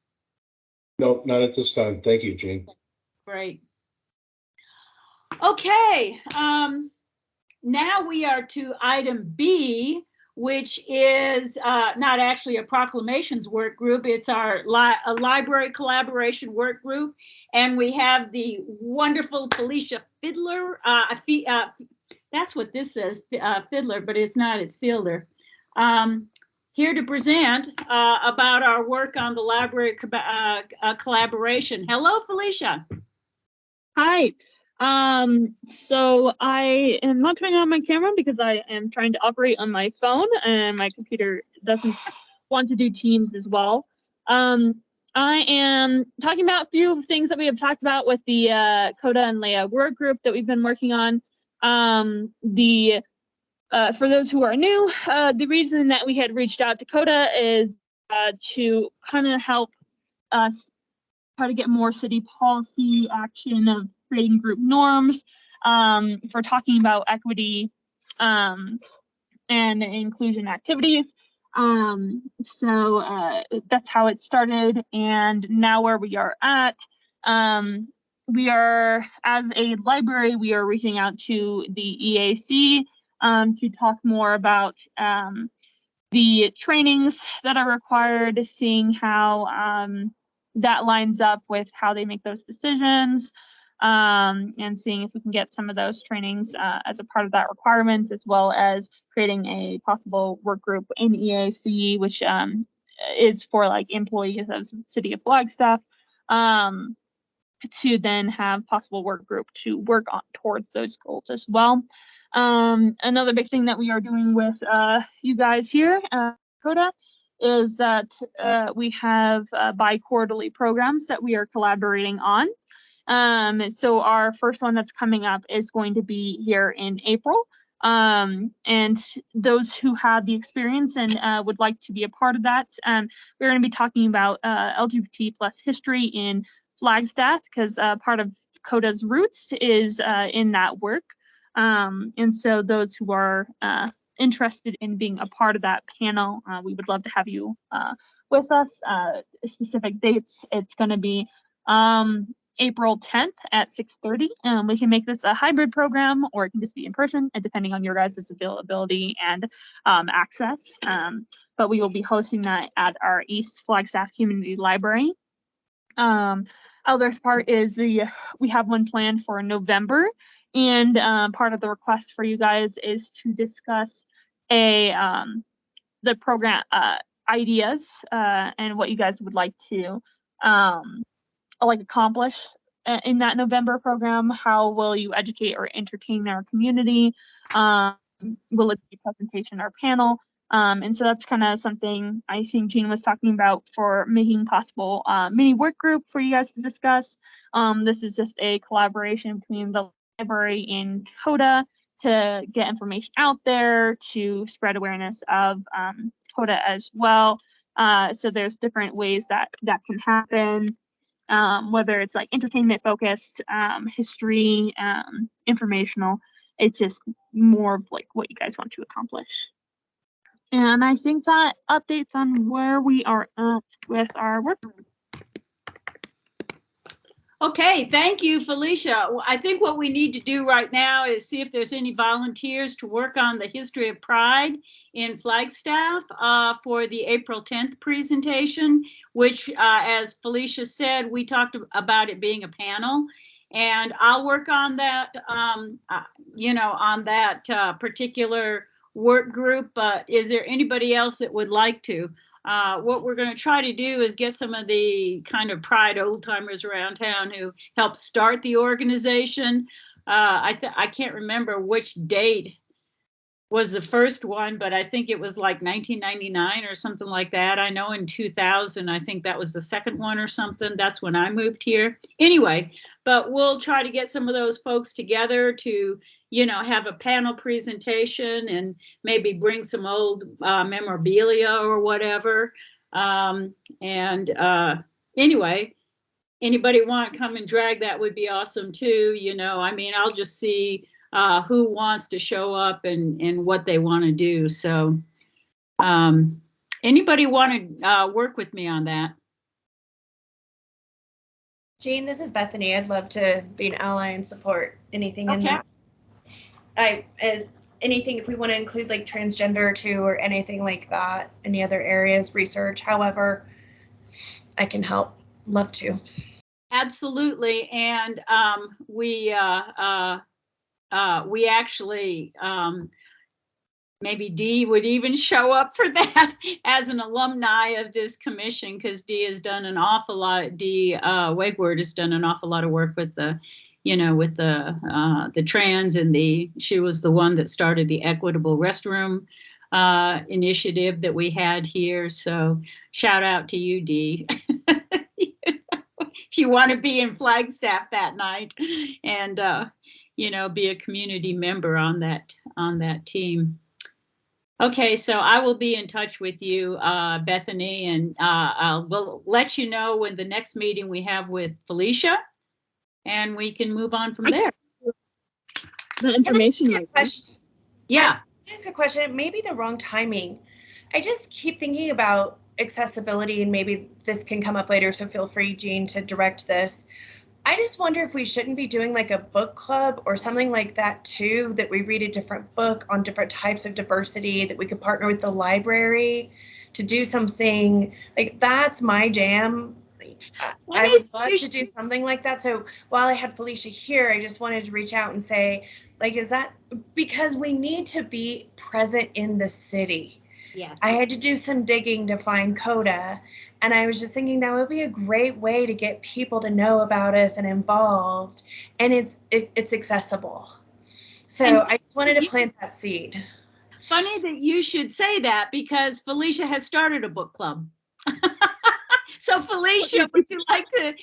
No, not at this time. Thank you, Jean. Great. Okay, now we are to item B, which is not actually a proclamations work group. It's our library collaboration work group. And we have the wonderful Felicia Fiedler. That's what this says, Fiedler, but it's not, it's Fielder. Here to present about our work on the library collaboration. Hello, Felicia. Hi. So I am not turning on my camera because I am trying to operate on my phone, and my computer doesn't want to do Teams as well. I am talking about a few of the things that we have talked about with the CODA and Leah work group that we've been working on. For those who are new, the reason that we had reached out to CODA is to kind of help us try to get more city policy action of creating group norms for talking about equity and inclusion activities. So that's how it started, and now where we are at, we are, as a library, we are reaching out to the EAC to talk more about the trainings that are required, seeing how that lines up with how they make those decisions, and seeing if we can get some of those trainings as a part of that requirements, as well as creating a possible work group in EAC, which is for like employees of the city of Flagstaff, to then have possible work group to work on towards those goals as well. Another big thing that we are doing with you guys here, CODA, is that we have bi-quarterly programs that we are collaborating on. So our first one that's coming up is going to be here in April. And those who have the experience and would like to be a part of that, we're going to be talking about LGBT plus history in Flagstaff, because part of CODA's roots is in that work. And so those who are interested in being a part of that panel, we would love to have you with us. Specific dates, it's going to be April 10th at 6:30. We can make this a hybrid program, or it can just be in person, depending on your guys' availability and access. But we will be hosting that at our East Flagstaff Community Library. Other part is we have one planned for November, and part of the request for you guys is to discuss the program ideas and what you guys would like to accomplish in that November program. How will you educate or entertain our community? Will it be a presentation or panel? And so that's kind of something I think Jean was talking about for making possible mini work group for you guys to discuss. This is just a collaboration between the library and CODA to get information out there, to spread awareness of CODA as well. So there's different ways that can happen, whether it's like entertainment focused, history, informational. It's just more of like what you guys want to accomplish. And I think that updates on where we are at with our work. Okay, thank you, Felicia. Well, I think what we need to do right now is see if there's any volunteers to work on the history of Pride in Flagstaff for the April 10th presentation, which, as Felicia said, we talked about it being a panel. And I'll work on that, on that particular work group. But is there anybody else that would like to? What we're going to try to do is get some of the kind of Pride old timers around town who helped start the organization. I can't remember which date was the first one, but I think it was like 1999 or something like that. I know in 2000, I think that was the second one or something. That's when I moved here. Anyway, but we'll try to get some of those folks together to have a panel presentation and maybe bring some old memorabilia or whatever. Anyway, anybody want to come and drag that would be awesome too. I mean, I'll just see who wants to show up and what they want to do. So anybody want to work with me on that? Jean, this is Bethany. I'd love to be an ally and support anything in that. Anything if we want to include like transgender too or anything like that, any other areas, research, however I can help, love to. Absolutely. And we actually maybe Dee would even show up for that as an alumni of this commission, because Dee has done an awful lot. Dee Wegward has done an awful lot of work with the trans, and she was the one that started the equitable restroom initiative that we had here. So shout out to you, Dee. If you want to be in Flagstaff that night and be a community member on that team. Okay, so I will be in touch with you, Bethany, and we'll let you know when the next meeting we have with Felicia, and we can move on from there. The information. Yeah. Can I ask a question? It may be the wrong timing. I just keep thinking about accessibility, and maybe this can come up later, so feel free, Jean, to direct this. I just wonder if we shouldn't be doing like a book club or something like that too, that we read a different book on different types of diversity, that we could partner with the library to do something like that's my jam. I would love to do something like that. So while I had Felicia here, I just wanted to reach out and say, like, is that because we need to be present in the city? Yes. I had to do some digging to find CODA, and I was just thinking that would be a great way to get people to know about us and involved, and it's accessible. So I just wanted to plant that seed. Funny that you should say that, because Felicia has started a book club. So Felicia, would you like to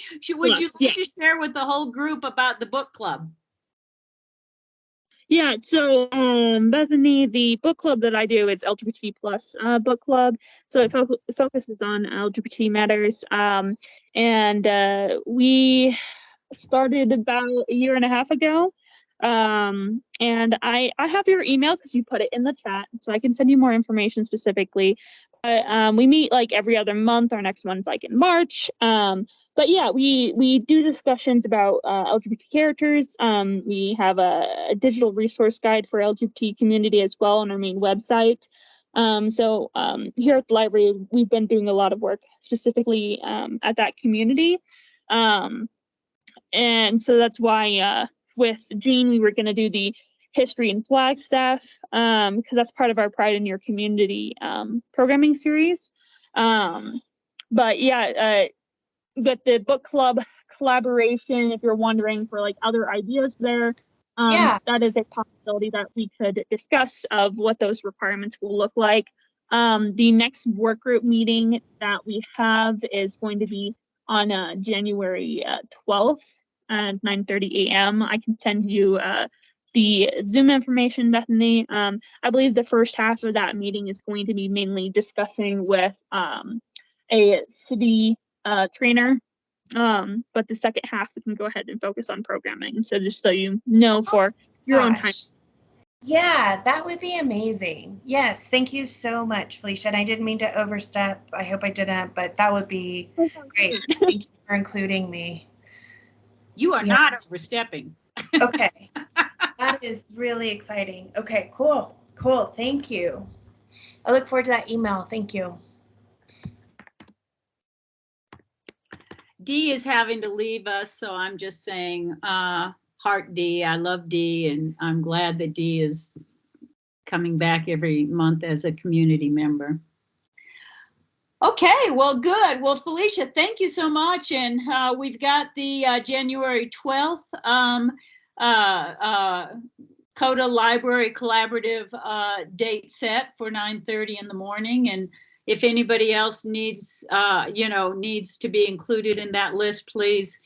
share with the whole group about the book club? Yeah, so Bethany, the book club that I do is LGBT plus book club. So it focuses on LGBT matters. And we started about a year and a half ago. And I have your email because you put it in the chat, so I can send you more information specifically. But we meet like every other month. Our next one's like in March. But yeah, we do discussions about LGBT characters. We have a digital resource guide for LGBT community as well on our main website. So here at the library, we've been doing a lot of work specifically at that community. And so that's why with Jean, we were going to do the history in Flagstaff because that's part of our Pride in Your Community programming series. But yeah, but the book club collaboration, if you're wondering for like other ideas there, that is a possibility that we could discuss of what those requirements will look like. The next work group meeting that we have is going to be on January 12th at 9:30 a.m. I can send you the Zoom information, Bethany. I believe the first half of that meeting is going to be mainly discussing with a city trainer, but the second half we can go ahead and focus on programming. So just so you know for your own time. Yeah, that would be amazing. Yes, thank you so much, Felicia. And I didn't mean to overstep. I hope I didn't, but that would be great. Thank you for including me. You are Yeah. not overstepping. Okay. That is really exciting. Okay, cool. Cool. Thank you. I look forward to that email. Thank you. Dee is having to leave us, so I'm just saying, heart Dee. I love Dee, and I'm glad that Dee is coming back every month as a community member. Okay, well, good. Well, Felicia, thank you so much. And we've got the January 12th CODA Library Collaborative date set for 9:30 in the morning. And if anybody else needs, needs to be included in that list, please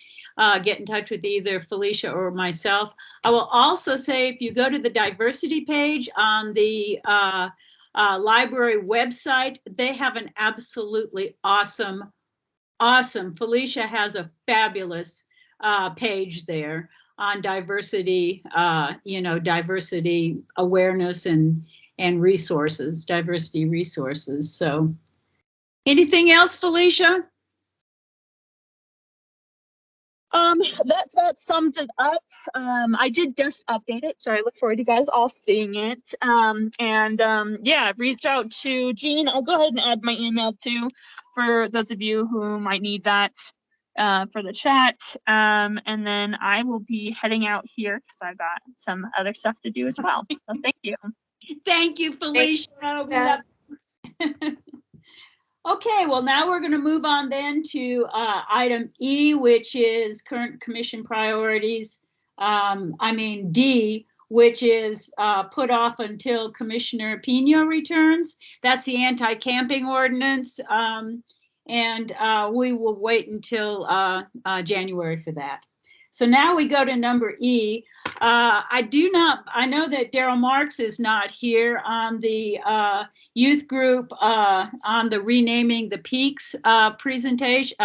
get in touch with either Felicia or myself. I will also say, if you go to the diversity page on the library website, they have an absolutely awesome, Felicia has a fabulous page there on diversity, diversity awareness and resources, diversity resources. So anything else, Felicia? That sums it up. I did just update it, so I look forward to you guys all seeing it. Yeah, reach out to Jean. I'll go ahead and add my email too, for those of you who might need that for the chat. And then I will be heading out here because I've got some other stuff to do as well. So thank you. Thank you, Felicia. We love Okay, well, now we're going to move on then to item E, which is current commission priorities. D, which is put off until Commissioner Pino returns. That's the anti-camping ordinance. We will wait until January for that. So now we go to number E. I know that Daryl Marks is not here on the youth group on the renaming the peaks presentation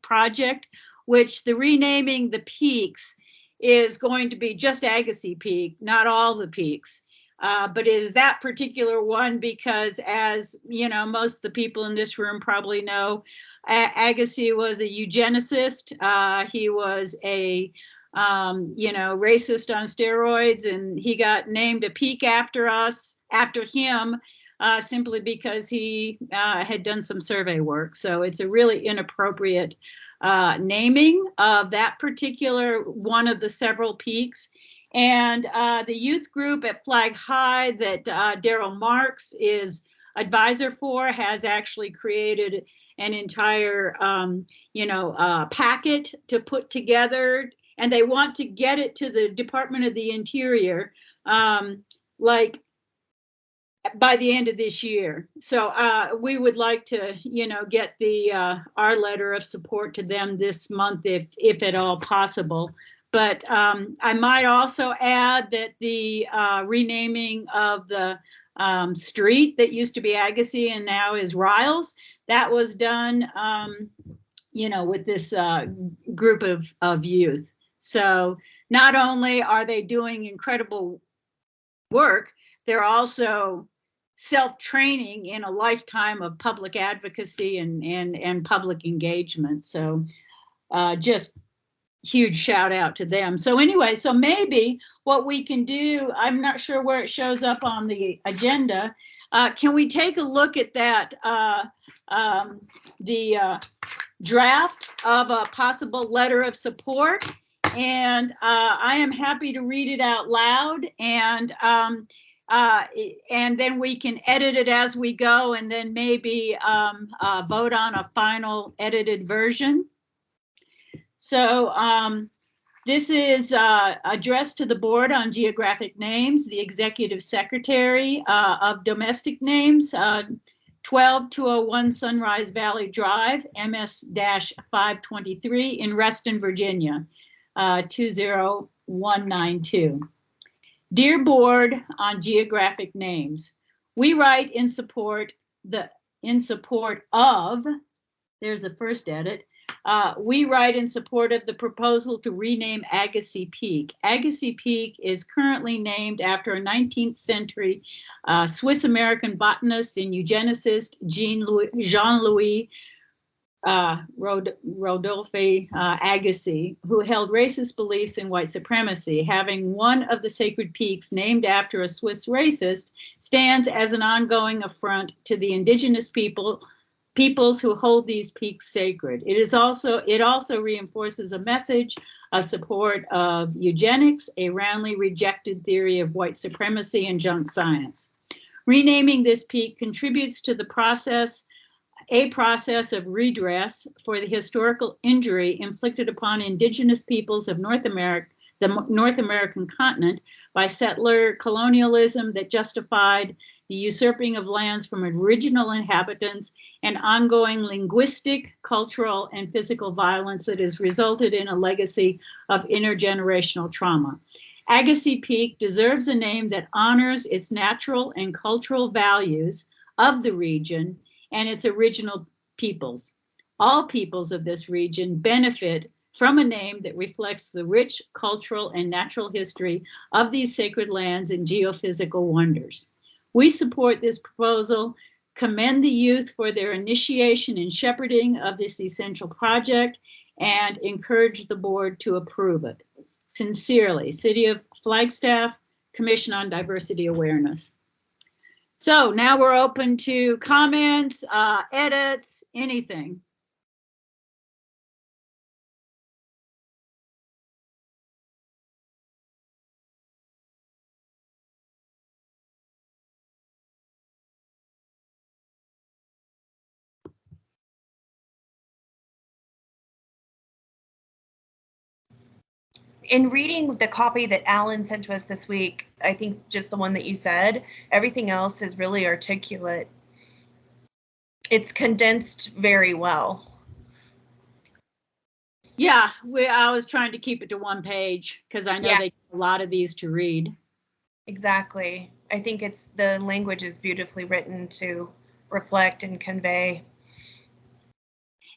project, which the renaming the peaks is going to be just Agassiz Peak, not all the peaks. But is that particular one because, as you know, most of the people in this room probably know, Agassiz was a eugenicist. He was a racist on steroids, and he got named a peak after him, simply because he had done some survey work. So it's a really inappropriate naming of that particular one of the several peaks. And the youth group at Flag High that Daryl Marks is advisor for has actually created an entire, packet to put together, and they want to get it to the Department of the Interior, like by the end of this year. So we would like to, get the our letter of support to them this month, if at all possible. But I might also add that the renaming of the street that used to be Agassiz and now is Riles, that was done, with this group of youth. So not only are they doing incredible work, they're also self-training in a lifetime of public advocacy and public engagement. So just huge shout out to them. So anyway, so maybe what we can do, I'm not sure where it shows up on the agenda. Can we take a look at that, the draft of a possible letter of support? And I am happy to read it out loud, and then we can edit it as we go, and then maybe vote on a final edited version. So this is addressed to the Board on Geographic Names, the Executive Secretary of Domestic Names, 12201 Sunrise Valley Drive, MS-523 in Reston, Virginia, 20192. Dear Board on Geographic Names, we write in support of, there's the first edit, we write in support of the proposal to rename Agassiz Peak. Agassiz Peak is currently named after a 19th century Swiss-American botanist and eugenicist, Jean-Louis Rodolphe Agassiz, who held racist beliefs in white supremacy. Having one of the sacred peaks named after a Swiss racist stands as an ongoing affront to the indigenous peoples who hold these peaks sacred. It also reinforces a message of support of eugenics, a roundly rejected theory of white supremacy and junk science. Renaming this peak contributes to the process of redress for the historical injury inflicted upon indigenous peoples of North America, the North American continent, by settler colonialism that justified the usurping of lands from original inhabitants and ongoing linguistic, cultural, and physical violence that has resulted in a legacy of intergenerational trauma. Agassiz Peak deserves a name that honors its natural and cultural values of the region and its original peoples. All peoples of this region benefit from a name that reflects the rich cultural and natural history of these sacred lands and geophysical wonders. We support this proposal, commend the youth for their initiation and shepherding of this essential project, and encourage the board to approve it. Sincerely, City of Flagstaff, Commission on Diversity Awareness. So now we're open to comments, edits, anything. In reading the copy that Alan sent to us this week, I think just the one that you said, everything else is really articulate. It's condensed very well. Yeah, I was trying to keep it to one page because I know they get a lot of these to read. Exactly. I think the language is beautifully written to reflect and convey.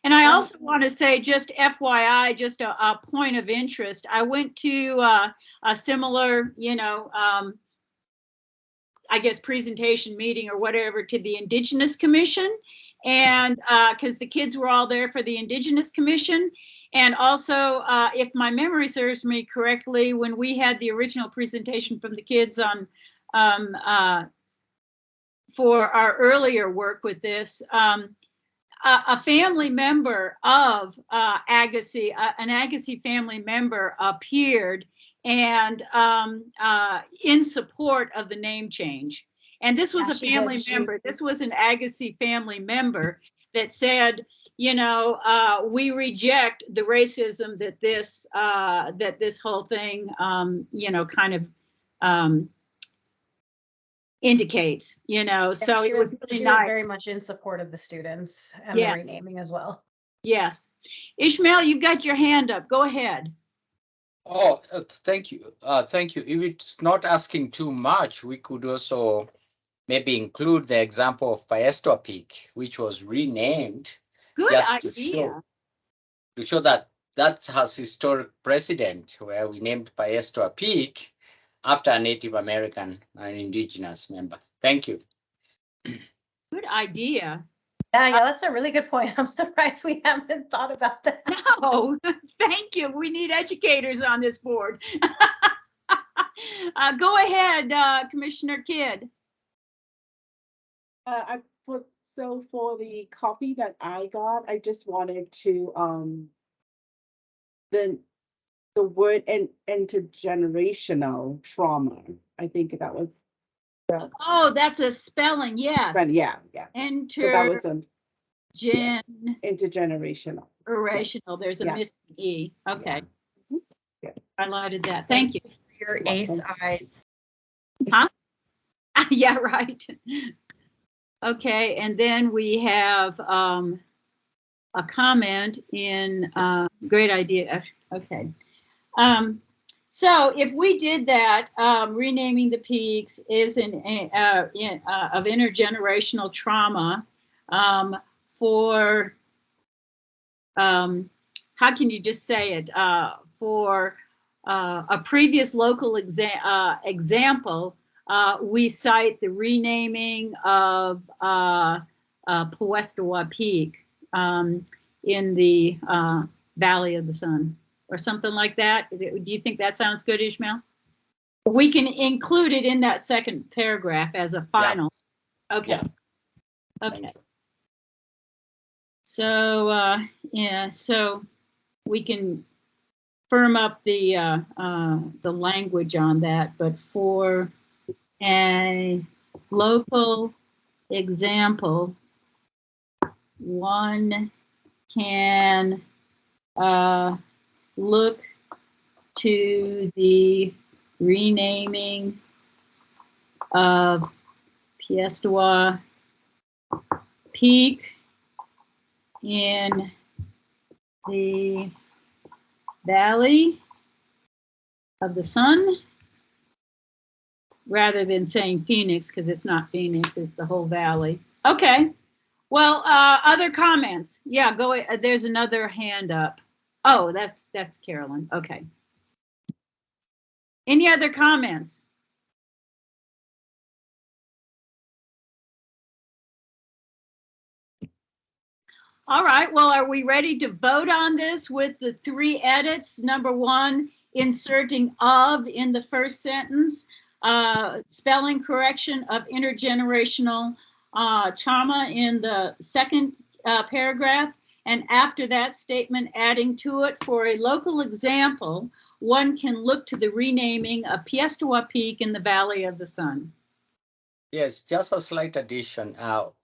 And I also want to say, just FYI, just a point of interest. I went to a similar, I guess, presentation meeting or whatever to the Indigenous Commission. And because the kids were all there for the Indigenous Commission. And also, if my memory serves me correctly, when we had the original presentation from the kids on for our earlier work with this, a family member of Agassiz, an Agassiz family member appeared and in support of the name change. And this was a family member. This was an Agassiz family member that said, we reject the racism that this whole thing, kind of indicates, so it was really nice. Very much in support of the students and the renaming as well. Yes. Ishmael, you've got your hand up. Go ahead. Oh, thank you. Thank you. If it's not asking too much, we could also maybe include the example of Paestua Peak, which was renamed to show that has historic precedent, where we named Paestua Peak after a Native American and Indigenous member. Thank you. Good idea. Yeah, that's a really good point. I'm surprised we haven't thought about that. No, thank you. We need educators on this board. Go ahead, Commissioner Kidd. So for the copy that I got, I just wanted to the word intergenerational trauma. I think that was. Oh, that's a spelling. Yes. Yeah. So that was intergenerational. There's a missing E. Okay. Yeah. Highlighted that. Thank you. Your ace eyes. Huh? Yeah, right. Okay, and then we have a comment in great idea. Okay. So if we did that, renaming the peaks is of intergenerational trauma for, how can you just say it, for a previous local example, we cite the renaming of Paestua Peak. in the Valley of the Sun or something like that. Do you think that sounds good, Ishmael? We can include it in that second paragraph as a final. Yeah. Okay. Yeah. Okay. So, yeah, so we can firm up the language on that, but for a local example, one can look to the renaming of Piestewa Peak in the Valley of the Sun, rather than saying Phoenix, because it's not Phoenix, it's the whole valley. Okay. Well, other comments? Yeah, go. There's another hand up. Oh, that's Carolyn. Okay. Any other comments? All right. Well, are we ready to vote on this with the 3 edits? Number 1, inserting of in the first sentence, spelling correction of intergenerational trauma in the second paragraph, and after that statement adding to it, for a local example, one can look to the renaming of Piestewa Peak in the Valley of the Sun. Yes, just a slight addition.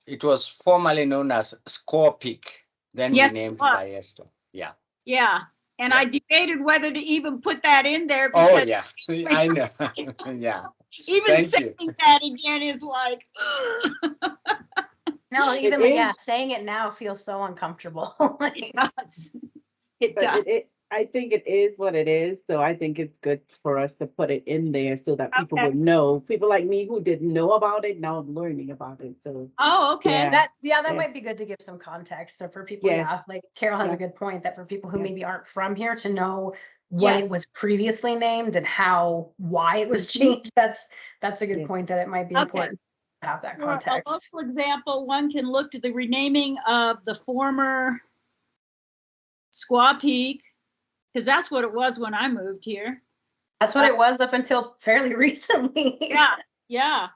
It was formerly known as Score Peak, then yes, renamed Piestewa. Yeah. Yeah. And yeah. I debated whether to even put that in there. Oh, yeah. I know. Yeah. Even Thank saying you. that again is like, No, even like, yeah, saying it now feels so uncomfortable. It does. It But does. I think it is what it is. So I think it's good for us to put it in there so that people Okay. would know. People like me who didn't know about it, now I'm learning about it. So oh, okay. yeah. That might be good to give some context. So for people, like Carol has a good point that for people who maybe aren't from here to know what it was previously named and why it was changed. That's a good point, that it might be important to have that context. For a local example, one can look to the renaming of the former Squaw Peak, because that's what it was when I moved here. That's what it was up until fairly recently. Yeah.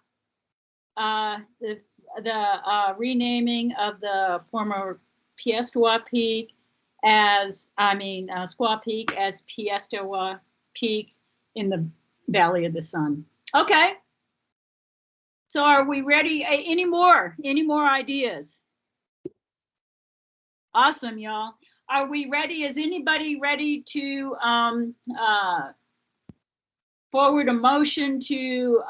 The renaming of the former Piestewa Peak as, Squaw Peak as Piestewa Peak in the Valley of the Sun. Okay. So are we ready? Any more ideas? Awesome, y'all. Are we ready? Is anybody ready to forward a motion to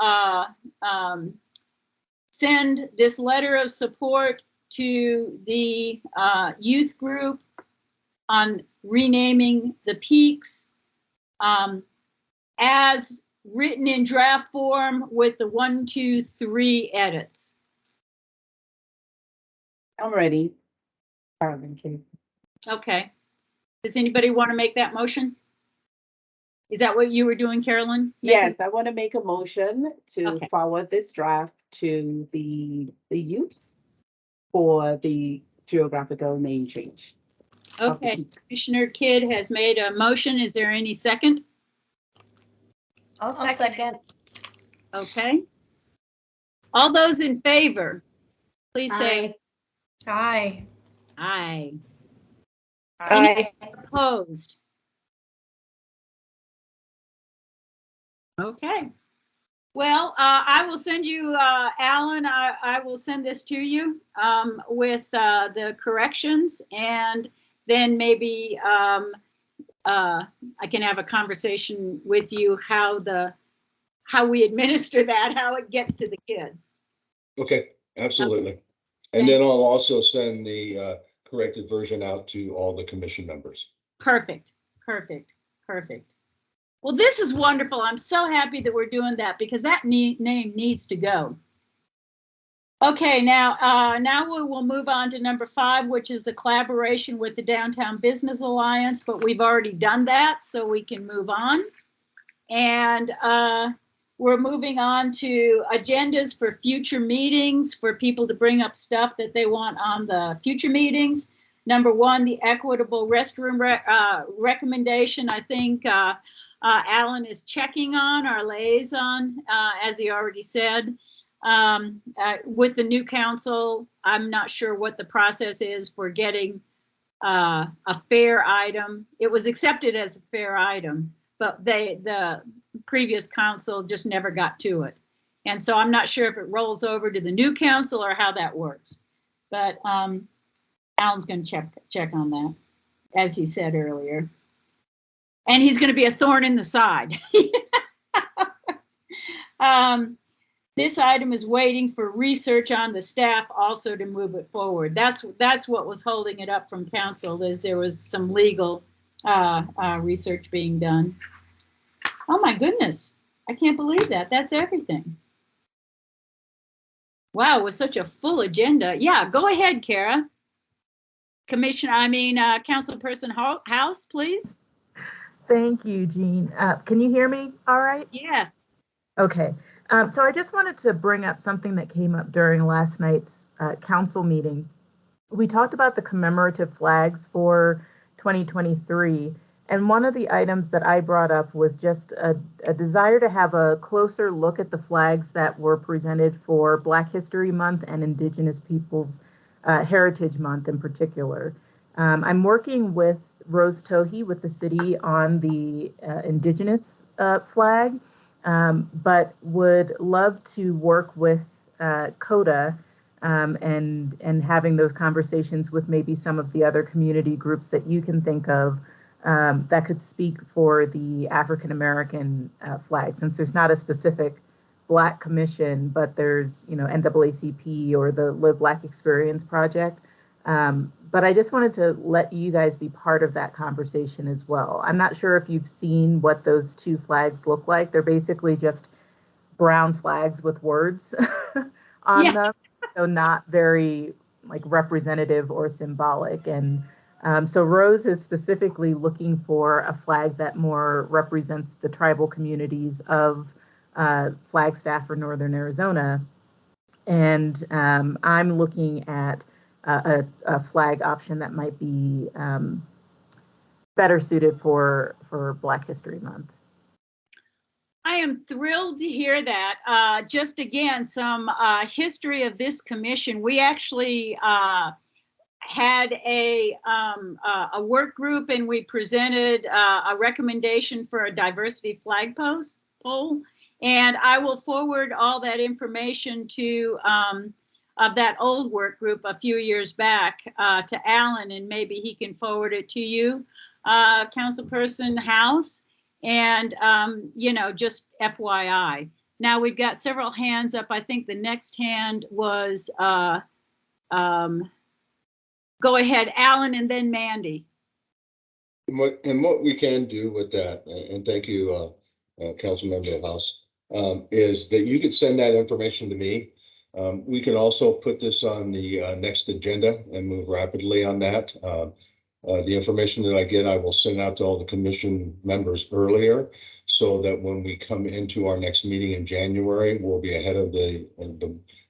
send this letter of support to the youth group on renaming the peaks as written in draft form with the 1, 2, 3 edits? I'm ready. Okay. Does anybody want to make that motion? Is that what you were doing, Carolyn? Yes, I want to make a motion to forward this draft to the youth for the geographical name change. Okay, Commissioner Kidd has made a motion. Is there any second? I'll second. Okay. All those in favor, please say aye. Aye. Aye. Opposed? Okay. Well, I will send you, Alan, I will send this to you with the corrections, and then maybe I can have a conversation with you how we administer that, how it gets to the kids. Okay, absolutely. And then I'll also send the corrected version out to all the commission members. Perfect. Well, this is wonderful. I'm so happy that we're doing that, because that name needs to go. Okay, now we will move on to number 5, which is the collaboration with the Downtown Business Alliance, but we've already done that, so we can move on. And we're moving on to agendas for future meetings, for people to bring up stuff that they want on the future meetings. Number one, the equitable restroom recommendation. I think Alan is checking on our liaison, as he already said. With the new council, I'm not sure what the process is for getting a fair item. It was accepted as a fair item, but the previous council just never got to it. And so I'm not sure if it rolls over to the new council or how that works. But Alan's going to check on that, as he said earlier. And he's going to be a thorn in the side. This item is waiting for research on the staff also to move it forward. That's what was holding it up from council, is there was some legal research being done. Oh my goodness, I can't believe that. That's everything. Wow, it was such a full agenda. Yeah, go ahead, Kara. Councilperson House, please. Thank you, Jean. Can you hear me all right? Yes. Okay. So I just wanted to bring up something that came up during last night's council meeting. We talked about the commemorative flags for 2023. And one of the items that I brought up was just a desire to have a closer look at the flags that were presented for Black History Month and Indigenous Peoples Heritage Month in particular. I'm working with Rose Tohi with the city on the Indigenous flag, but would love to work with CODA and having those conversations with maybe some of the other community groups that you can think of that could speak for the African American flag, since there's not a specific Black commission, but there's, NAACP or the Live Black Experience Project. But I just wanted to let you guys be part of that conversation as well. I'm not sure if you've seen what those two flags look like. They're basically just brown flags with words on them, so not very representative or symbolic. And so Rose is specifically looking for a flag that more represents the tribal communities of Flagstaff or Northern Arizona. And I'm looking at a flag option that might be better suited for Black History Month. I am thrilled to hear that. Just again, some history of this commission. We actually had a work group, and we presented a recommendation for a diversity flag poll. And I will forward all that information to of that old work group a few years back to Alan, and maybe he can forward it to you, Councilperson House. And, just FYI. Now we've got several hands up. I think the next hand was, go ahead, Alan, and then Mandy. And what we can do with that, and thank you, Council Member of House, is that you could send that information to me. We can also put this on the next agenda and move rapidly on that. The information that I get, I will send out to all the commission members earlier, so that when we come into our next meeting in January, we'll be ahead of the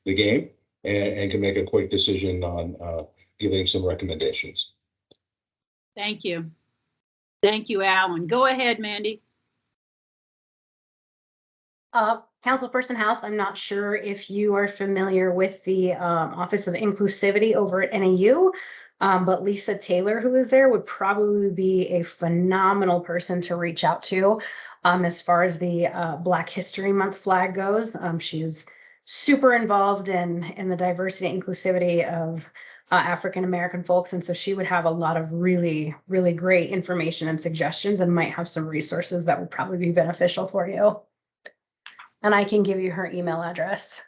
game and can make a quick decision on giving some recommendations. Thank you. Thank you, Alan. Go ahead, Mandy. Councilperson House, I'm not sure if you are familiar with the Office of Inclusivity over at NAU, but Lisa Taylor, who is there, would probably be a phenomenal person to reach out to as far as the Black History Month flag goes. She's super involved in the diversity and inclusivity of African American folks, and so she would have a lot of really, really great information and suggestions, and might have some resources that would probably be beneficial for you. And I can give you her email address.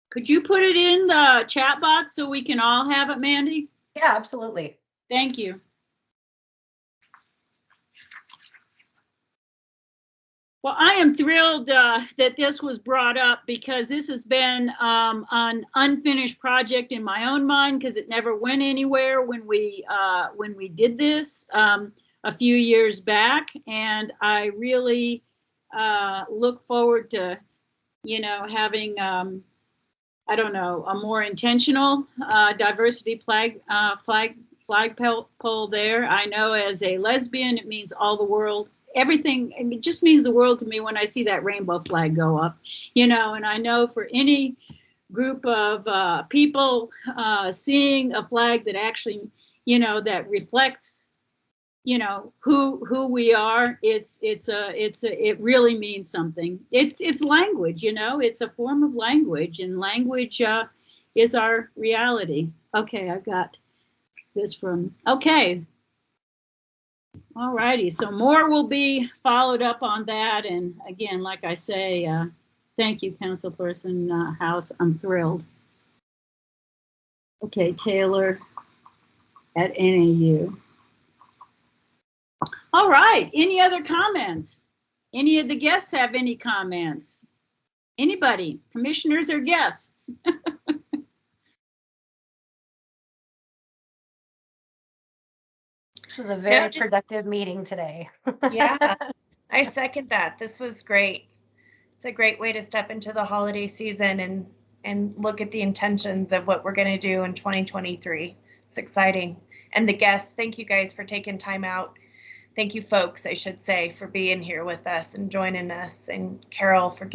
Could you put it in the chat box so we can all have it, Mandy? Yeah, absolutely. Thank you. Well, I am thrilled that this was brought up, because this has been an unfinished project in my own mind, because it never went anywhere when we did this a few years back. And I really look forward to, having I don't know, a more intentional diversity flagpole there. I know as a lesbian, it means all the world, everything. And it just means the world to me when I see that rainbow flag go up, you know. And I know for any group of people seeing a flag that actually, you know, that reflects, you know, who we are, it really means something. It's language, you know, it's a form of language, and language is our reality. Okay, I got this from, okay. All righty, so more will be followed up on that. And again, like I say, thank you, Councilperson House. I'm thrilled. Okay, Taylor at NAU. All right, any other comments? Any of the guests have any comments? Anybody, commissioners or guests? This was a very productive meeting today. Yeah, I second that. This was great. It's a great way to step into the holiday season and look at the intentions of what we're going to do in 2023. It's exciting. And the guests, thank you guys for taking time out. Thank you, folks, I should say, for being here with us and joining us. And Carol for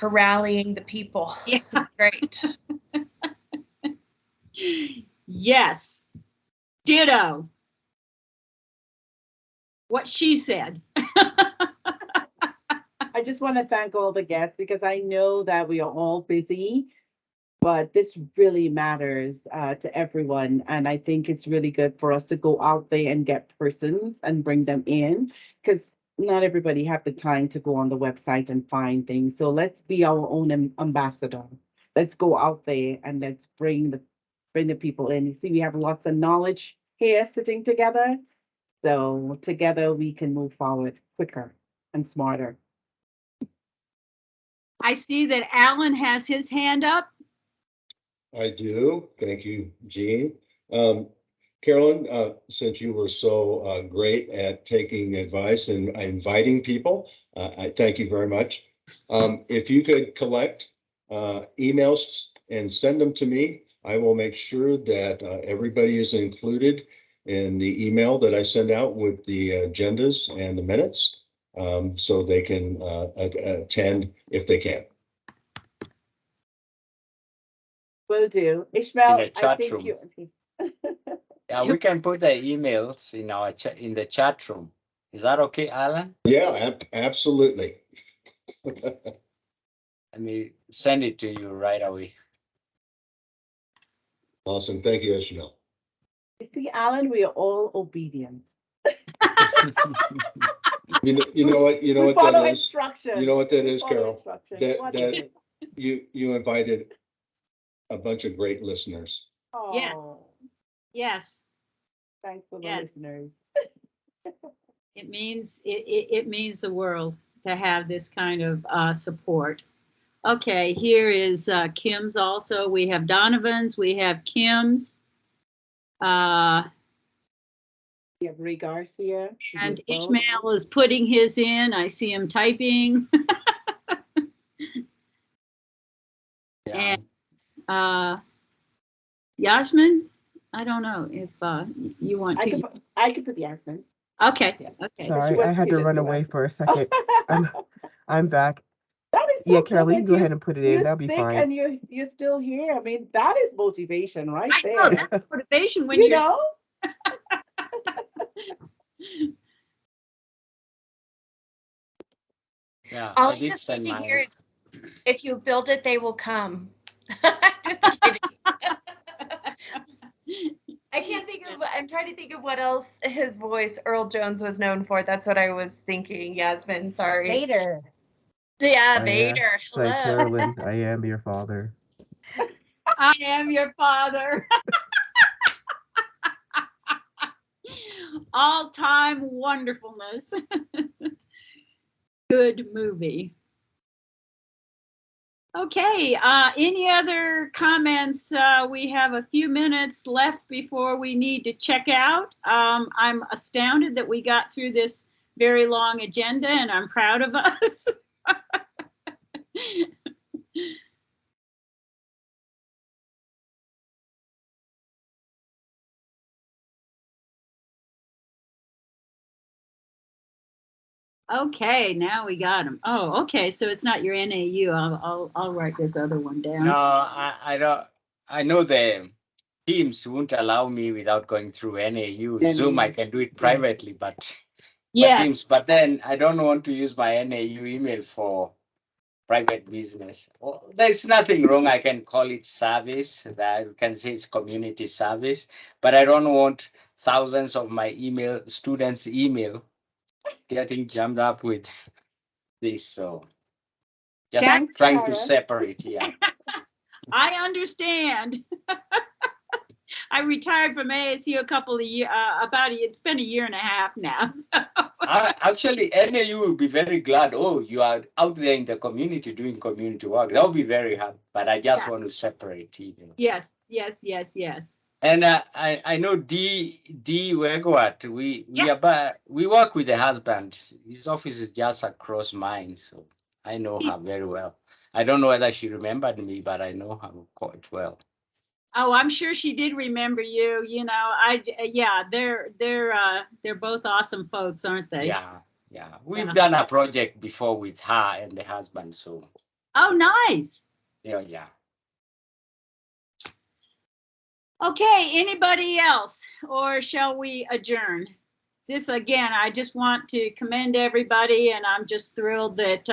rallying the people. Yeah. Great. Yes. Ditto. What she said. I just want to thank all the guests because I know that we are all busy, but this really matters to everyone. And I think it's really good for us to go out there and get persons and bring them in, because not everybody have the time to go on the website and find things. So let's be our own ambassador. Let's go out there and let's bring the people in. You see, we have lots of knowledge here sitting together. So together we can move forward quicker and smarter. I see that Alan has his hand up. I do. Thank you, Jean. Carolyn, since you were so great at taking advice and inviting people, I thank you very much. If you could collect emails and send them to me, I will make sure that everybody is included in the email that I send out with the agendas and the minutes, so they can attend if they can. Will do. Ishmael, In the chat I think room. you. Yeah, we can put the emails in our chat in the chat room. Is that okay, Alan? Yeah, absolutely. Let me send it to you right away. Awesome. Thank you, Ishmael. You see, Alan, we are all obedient. You know what that is. Instructions. You know what that is, Carol. That you invited a bunch of great listeners. Oh, Yes. Yes. Thanks for the Yes. listeners. It means the world to have this kind of support. Okay, here is Kim's also. We have Donovan's, we have Kim's. We have Ray Garcia. And Ishmael is putting his in. I see him typing. Yeah. And Yasmin, I don't know if you want to. I could put Yasmin. Okay. Yeah. Okay. Sorry, I had to run away for a second. I'm back. Yeah, Carol, you can go ahead and put it in. That'll be fine. And you're still here. I mean, that is motivation right there. I know, that's motivation when you're know. Yeah, All I I did just need send to my. hear is, if you build it, they will come. Just kidding. I'm trying to think of what else his voice, Earl Jones, was known for. That's what I was thinking, Yasmin. Sorry. Vader. Yeah, Oh, Vader. yeah. It's Hello. like Carolyn, I am your father. I am your father. All-time wonderfulness. Good movie. Okay, any other comments? We have a few minutes left before we need to check out. I'm astounded that we got through this very long agenda, and I'm proud of us. Okay, now we got them. Oh, okay, so it's not your NAU. I'll write this other one down. No, I don't. I know the Teams won't allow me without going through NAU. Zoom, I can do it privately, but Yes. Teams. But then I don't want to use my NAU email for private business. Oh, there's nothing wrong. I can call it service. That you can say it's community service, but I don't want thousands of my students' email getting jammed up with this. So just Thanks, trying to Carol. separate. Yeah. I understand. I retired from ASU a couple of years, it's been a year and a half now. So. Actually, NAU will be very glad. Oh, you are out there in the community doing community work. That will be very happy. But I just want to separate emails. Yes. And I know D Wegwat. We work with the husband. His office is just across mine, so I know her very well. I don't know whether she remembered me, but I know her quite well. Oh, I'm sure she did remember you. You know, they're both awesome folks, aren't they? Yeah. We've done a project before with her and the husband, so. Oh, nice. Yeah. Okay, anybody else, or shall we adjourn? This again, I just want to commend everybody, and I'm just thrilled that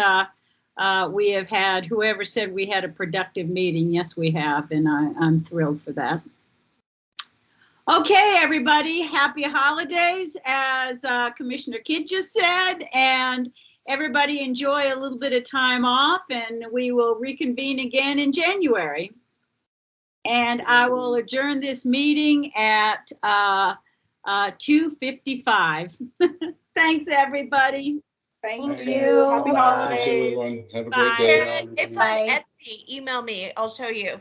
we have had, whoever said we had a productive meeting. Yes, we have, and I'm thrilled for that. Okay, everybody, happy holidays, as Commissioner Kidd just said, and everybody enjoy a little bit of time off, and we will reconvene again in January. And I will adjourn this meeting at 2:55. Thanks, everybody. Thank you. Happy Bye. holidays. Thanks, everyone. Have a great Bye. day. It's on Etsy. Email me. I'll show you.